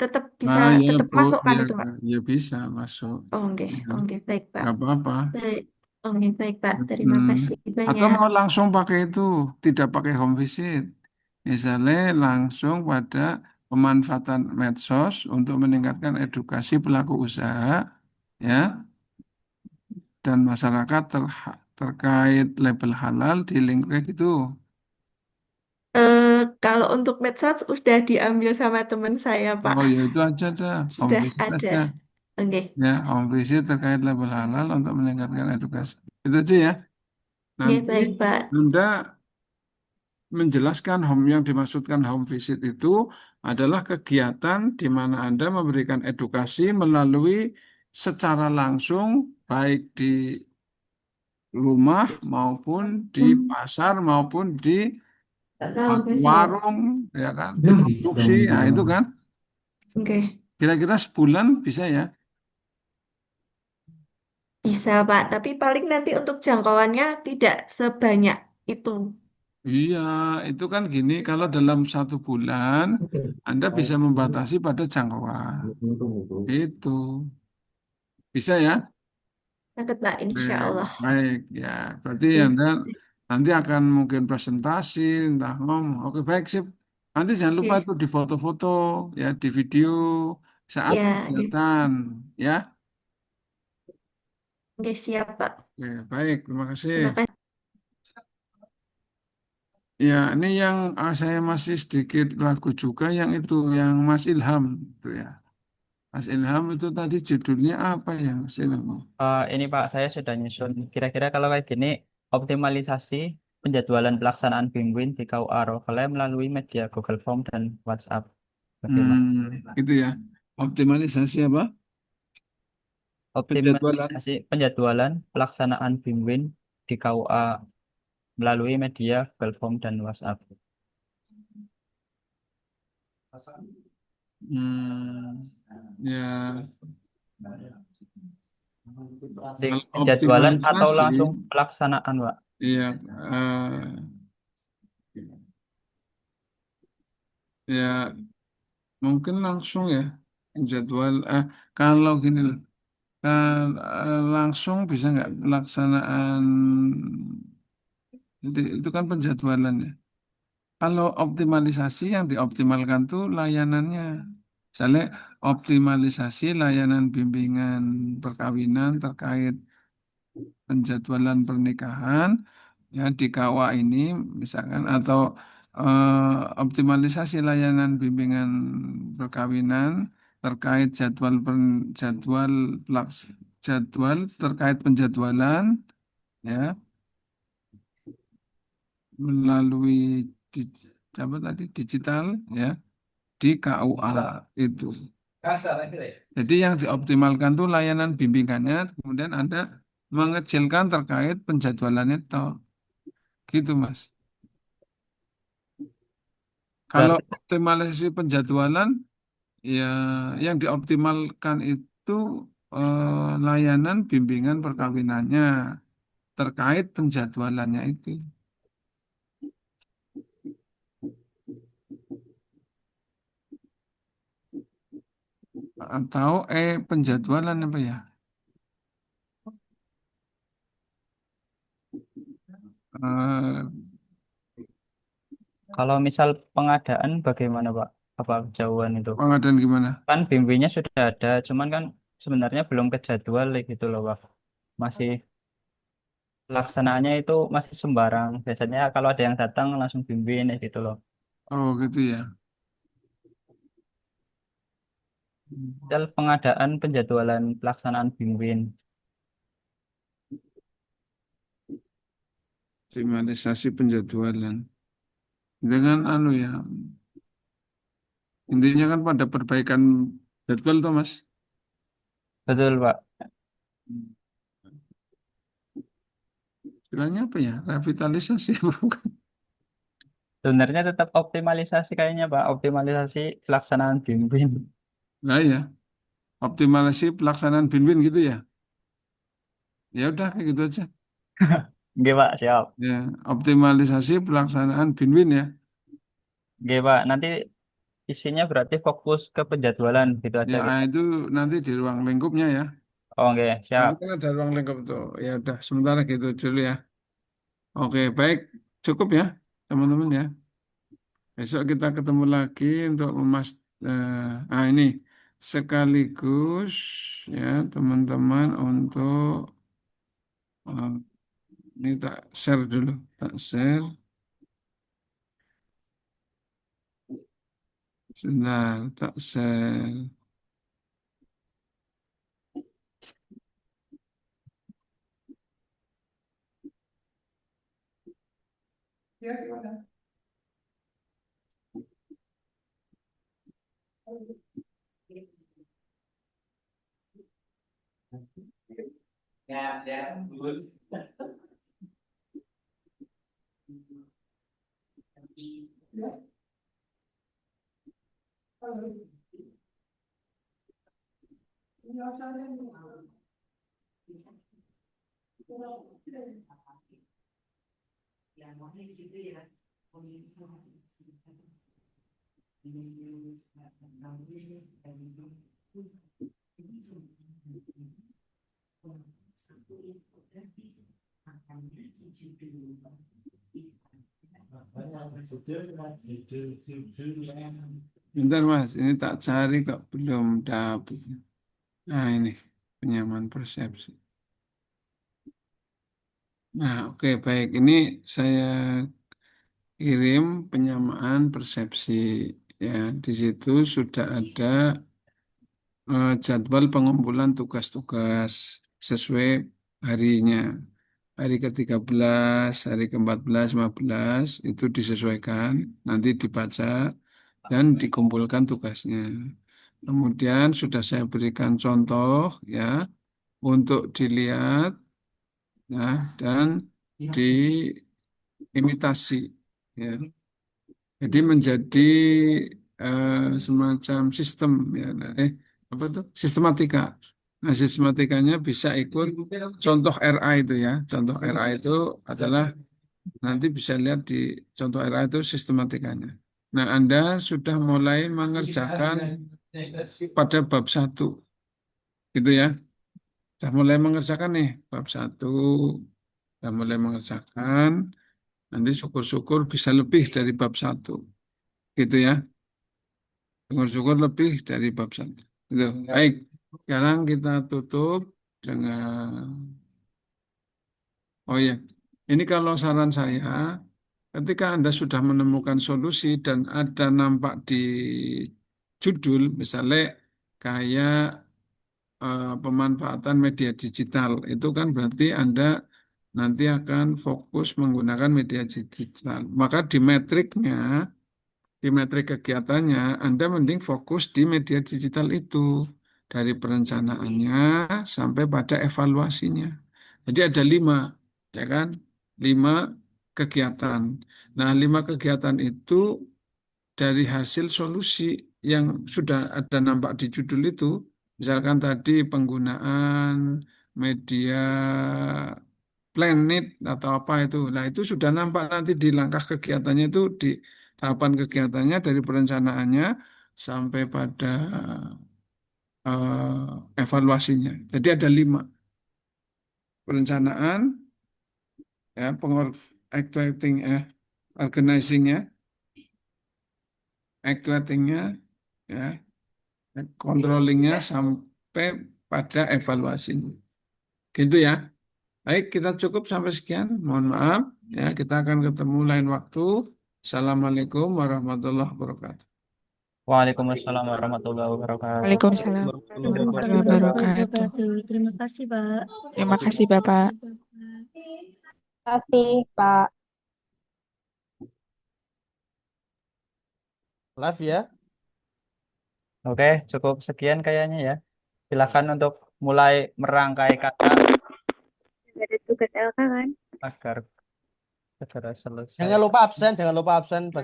[SPEAKER 5] Tetap bisa,
[SPEAKER 1] Nah, ya
[SPEAKER 5] tetap
[SPEAKER 1] bu,
[SPEAKER 5] masuk kan
[SPEAKER 1] ya,
[SPEAKER 5] itu, Pak?
[SPEAKER 1] ya bisa masuk.
[SPEAKER 5] Oh, oke,
[SPEAKER 1] Ya,
[SPEAKER 5] oke, baik, Pak.
[SPEAKER 1] nggak apa-apa.
[SPEAKER 5] Baik, oke, baik, Pak. Terima
[SPEAKER 1] Hmm.
[SPEAKER 5] kasih
[SPEAKER 1] Atau
[SPEAKER 5] banyak.
[SPEAKER 1] mau langsung pakai itu, tidak pakai home visit. Misalnya langsung pada pemanfaatan medsos untuk meningkatkan edukasi pelaku usaha, ya, dan masyarakat terkait label halal di lingkungan gitu.
[SPEAKER 5] Kalau untuk medsos udah diambil sama teman saya, Pak.
[SPEAKER 1] Oh ya itu aja dah, home
[SPEAKER 5] Sudah
[SPEAKER 1] visit
[SPEAKER 5] ada.
[SPEAKER 1] aja.
[SPEAKER 5] Oke.
[SPEAKER 1] Ya, home visit terkait label halal untuk meningkatkan edukasi. Itu aja ya.
[SPEAKER 5] Oke,
[SPEAKER 1] Nanti
[SPEAKER 5] baik, Pak.
[SPEAKER 1] Anda menjelaskan home yang dimaksudkan home visit itu adalah kegiatan di mana Anda memberikan edukasi melalui secara langsung baik di rumah maupun di pasar maupun di warung, ya kan, di produksi, ya itu kan.
[SPEAKER 5] Oke,
[SPEAKER 1] Kira-kira sebulan bisa ya?
[SPEAKER 5] bisa, Pak. Tapi paling nanti untuk jangkauannya tidak sebanyak itu.
[SPEAKER 1] Iya, itu kan gini, kalau dalam 1 bulan Anda bisa membatasi pada jangkauan. Itu bisa ya?
[SPEAKER 5] Takut, Pak, insya
[SPEAKER 1] Baik,
[SPEAKER 5] Allah.
[SPEAKER 1] baik ya. Berarti Anda nanti akan mungkin presentasi, entah ngomong. Oke, baik sip. Nanti jangan lupa
[SPEAKER 5] Oke,
[SPEAKER 1] itu di foto-foto, ya, di video saat
[SPEAKER 5] ya,
[SPEAKER 1] kegiatan, ya.
[SPEAKER 5] oke, siap, Pak.
[SPEAKER 1] Oke, baik, terima kasih.
[SPEAKER 5] Terima kasih.
[SPEAKER 1] Ya, ini yang saya masih sedikit ragu juga, yang itu, yang Mas Ilham, itu ya. Mas Ilham itu tadi judulnya apa ya, Mas Ilham?
[SPEAKER 2] Ini Pak, saya sudah nyusun. Kira-kira kalau kayak gini, optimalisasi penjadwalan pelaksanaan Binwin di KUA Rockland melalui media Google Form dan WhatsApp. Bagaimana?
[SPEAKER 1] Itu ya. Optimalisasi apa? Penjadwalan.
[SPEAKER 2] Optimalisasi penjadwalan pelaksanaan Binwin di KUA melalui media Google Form dan WhatsApp.
[SPEAKER 1] Hmm, ya, kalau
[SPEAKER 2] Penjadwalan atau
[SPEAKER 1] optimalisasi,
[SPEAKER 2] langsung pelaksanaan, Pak?
[SPEAKER 1] ya, ya mungkin langsung ya jadwal. Kalau gini loh, langsung bisa nggak pelaksanaan itu kan penjadwalan ya. Kalau optimalisasi yang dioptimalkan tuh layanannya. Misalnya optimalisasi layanan bimbingan perkawinan terkait penjadwalan pernikahan ya di KUA ini misalkan, atau optimalisasi layanan bimbingan perkawinan terkait jadwal jadwal terkait penjadwalan, ya, melalui di, apa tadi, digital, ya, di KUA itu. Jadi yang dioptimalkan tuh layanan bimbingannya, kemudian Anda mengecilkan terkait penjadwalannya toh. Gitu, Mas. Kalau
[SPEAKER 2] Berarti
[SPEAKER 1] optimalisasi penjadwalan, ya yang dioptimalkan itu layanan bimbingan perkawinannya terkait penjadwalannya itu. Atau penjadwalan apa ya? Eh,
[SPEAKER 2] kalau misal pengadaan bagaimana, Pak? Apa kejauhan itu?
[SPEAKER 1] pengadaan gimana?
[SPEAKER 2] Kan bimbingnya sudah ada, cuman kan sebenarnya belum ke jadwal gitu loh, Pak. Masih Pelaksanaannya itu masih sembarang. Biasanya kalau ada yang datang langsung bimbing gitu loh.
[SPEAKER 1] Oh gitu ya.
[SPEAKER 2] Misal pengadaan penjadwalan pelaksanaan bimbing.
[SPEAKER 1] Optimalisasi penjadwalan. Dengan anu ya, intinya kan pada perbaikan jadwal tuh, Mas.
[SPEAKER 2] Betul, Pak.
[SPEAKER 1] Istilahnya apa ya? Revitalisasi bukan?
[SPEAKER 2] Sebenarnya tetap optimalisasi kayaknya, Pak. Optimalisasi pelaksanaan bimbing.
[SPEAKER 1] Nah ya, optimalisasi pelaksanaan bin-bin gitu ya. Ya udah kayak gitu aja.
[SPEAKER 2] Oke, Pak. Siap.
[SPEAKER 1] Ya, optimalisasi pelaksanaan bin-bin ya.
[SPEAKER 2] Oke, Pak. Nanti isinya berarti fokus ke penjadwalan gitu aja
[SPEAKER 1] Ya,
[SPEAKER 2] gitu.
[SPEAKER 1] itu nanti di ruang lingkupnya ya.
[SPEAKER 2] Oh, oke.
[SPEAKER 1] Nanti
[SPEAKER 2] Siap.
[SPEAKER 1] kan ada ruang lingkup tuh. Ya udah, sementara gitu dulu ya. Oke, baik. Cukup ya, teman-teman ya. Besok kita ketemu lagi untuk ini sekaligus ya teman-teman untuk eh, ini tak share dulu, tak share. Sebentar, tak share. Bentar Mas, ini tak cari kok belum dapet. Nah ini penyamaan persepsi. Nah oke baik, ini saya kirim penyamaan persepsi ya. Di situ sudah ada jadwal pengumpulan tugas-tugas sesuai harinya. Hari ke-13, hari ke-14, 15 itu disesuaikan, nanti dibaca dan dikumpulkan tugasnya. Kemudian sudah saya berikan contoh ya untuk dilihat ya dan diimitasi ya. Jadi menjadi semacam sistem ya. Apa tuh? Sistematika. Nah, sistematikanya bisa ikut contoh RA itu ya. Contoh RA itu adalah nanti bisa lihat di contoh RA itu sistematikanya. Nah, Anda sudah mulai mengerjakan pada bab 1 gitu ya. Sudah mulai mengerjakan nih bab 1, sudah mulai mengerjakan. Nanti syukur-syukur bisa lebih dari bab 1 gitu ya. Syukur-syukur lebih dari bab 1. Gitu. Baik, sekarang kita tutup dengan oh ya, ini kalau saran saya, ketika Anda sudah menemukan solusi dan ada nampak di judul, misalnya kayak pemanfaatan media digital, itu kan berarti Anda nanti akan fokus menggunakan media digital. Maka di metrik kegiatannya, Anda mending fokus di media digital itu, dari perencanaannya sampai pada evaluasinya. Jadi ada 5, ya kan? 5 kegiatan. Nah, 5 kegiatan itu dari hasil solusi yang sudah ada nampak di judul itu, misalkan tadi penggunaan media planet atau apa itu. Nah, itu sudah nampak nanti di langkah kegiatannya itu di tahapan kegiatannya dari perencanaannya sampai pada evaluasinya. Jadi ada 5 perencanaan, ya, actuating, organizingnya, actuatingnya, ya, controllingnya sampai pada evaluasinya. Gitu ya. Baik, kita cukup sampai sekian. Mohon maaf, ya, kita akan ketemu lain waktu. Assalamualaikum warahmatullahi wabarakatuh.
[SPEAKER 2] Waalaikumsalam warahmatullahi wabarakatuh.
[SPEAKER 11] Waalaikumsalam
[SPEAKER 6] Waalaikumsalam
[SPEAKER 11] warahmatullahi wabarakatuh.
[SPEAKER 6] wabarakatuh. Terima kasih, Pak.
[SPEAKER 11] Terima kasih, Bapak.
[SPEAKER 4] Terima kasih, Pak.
[SPEAKER 10] Live ya.
[SPEAKER 2] Oke, cukup sekian kayaknya ya. Silakan untuk mulai merangkai kata
[SPEAKER 9] Ada tugas LK kan?
[SPEAKER 2] agar segera selesai.
[SPEAKER 10] Jangan lupa absen, jangan lupa absen.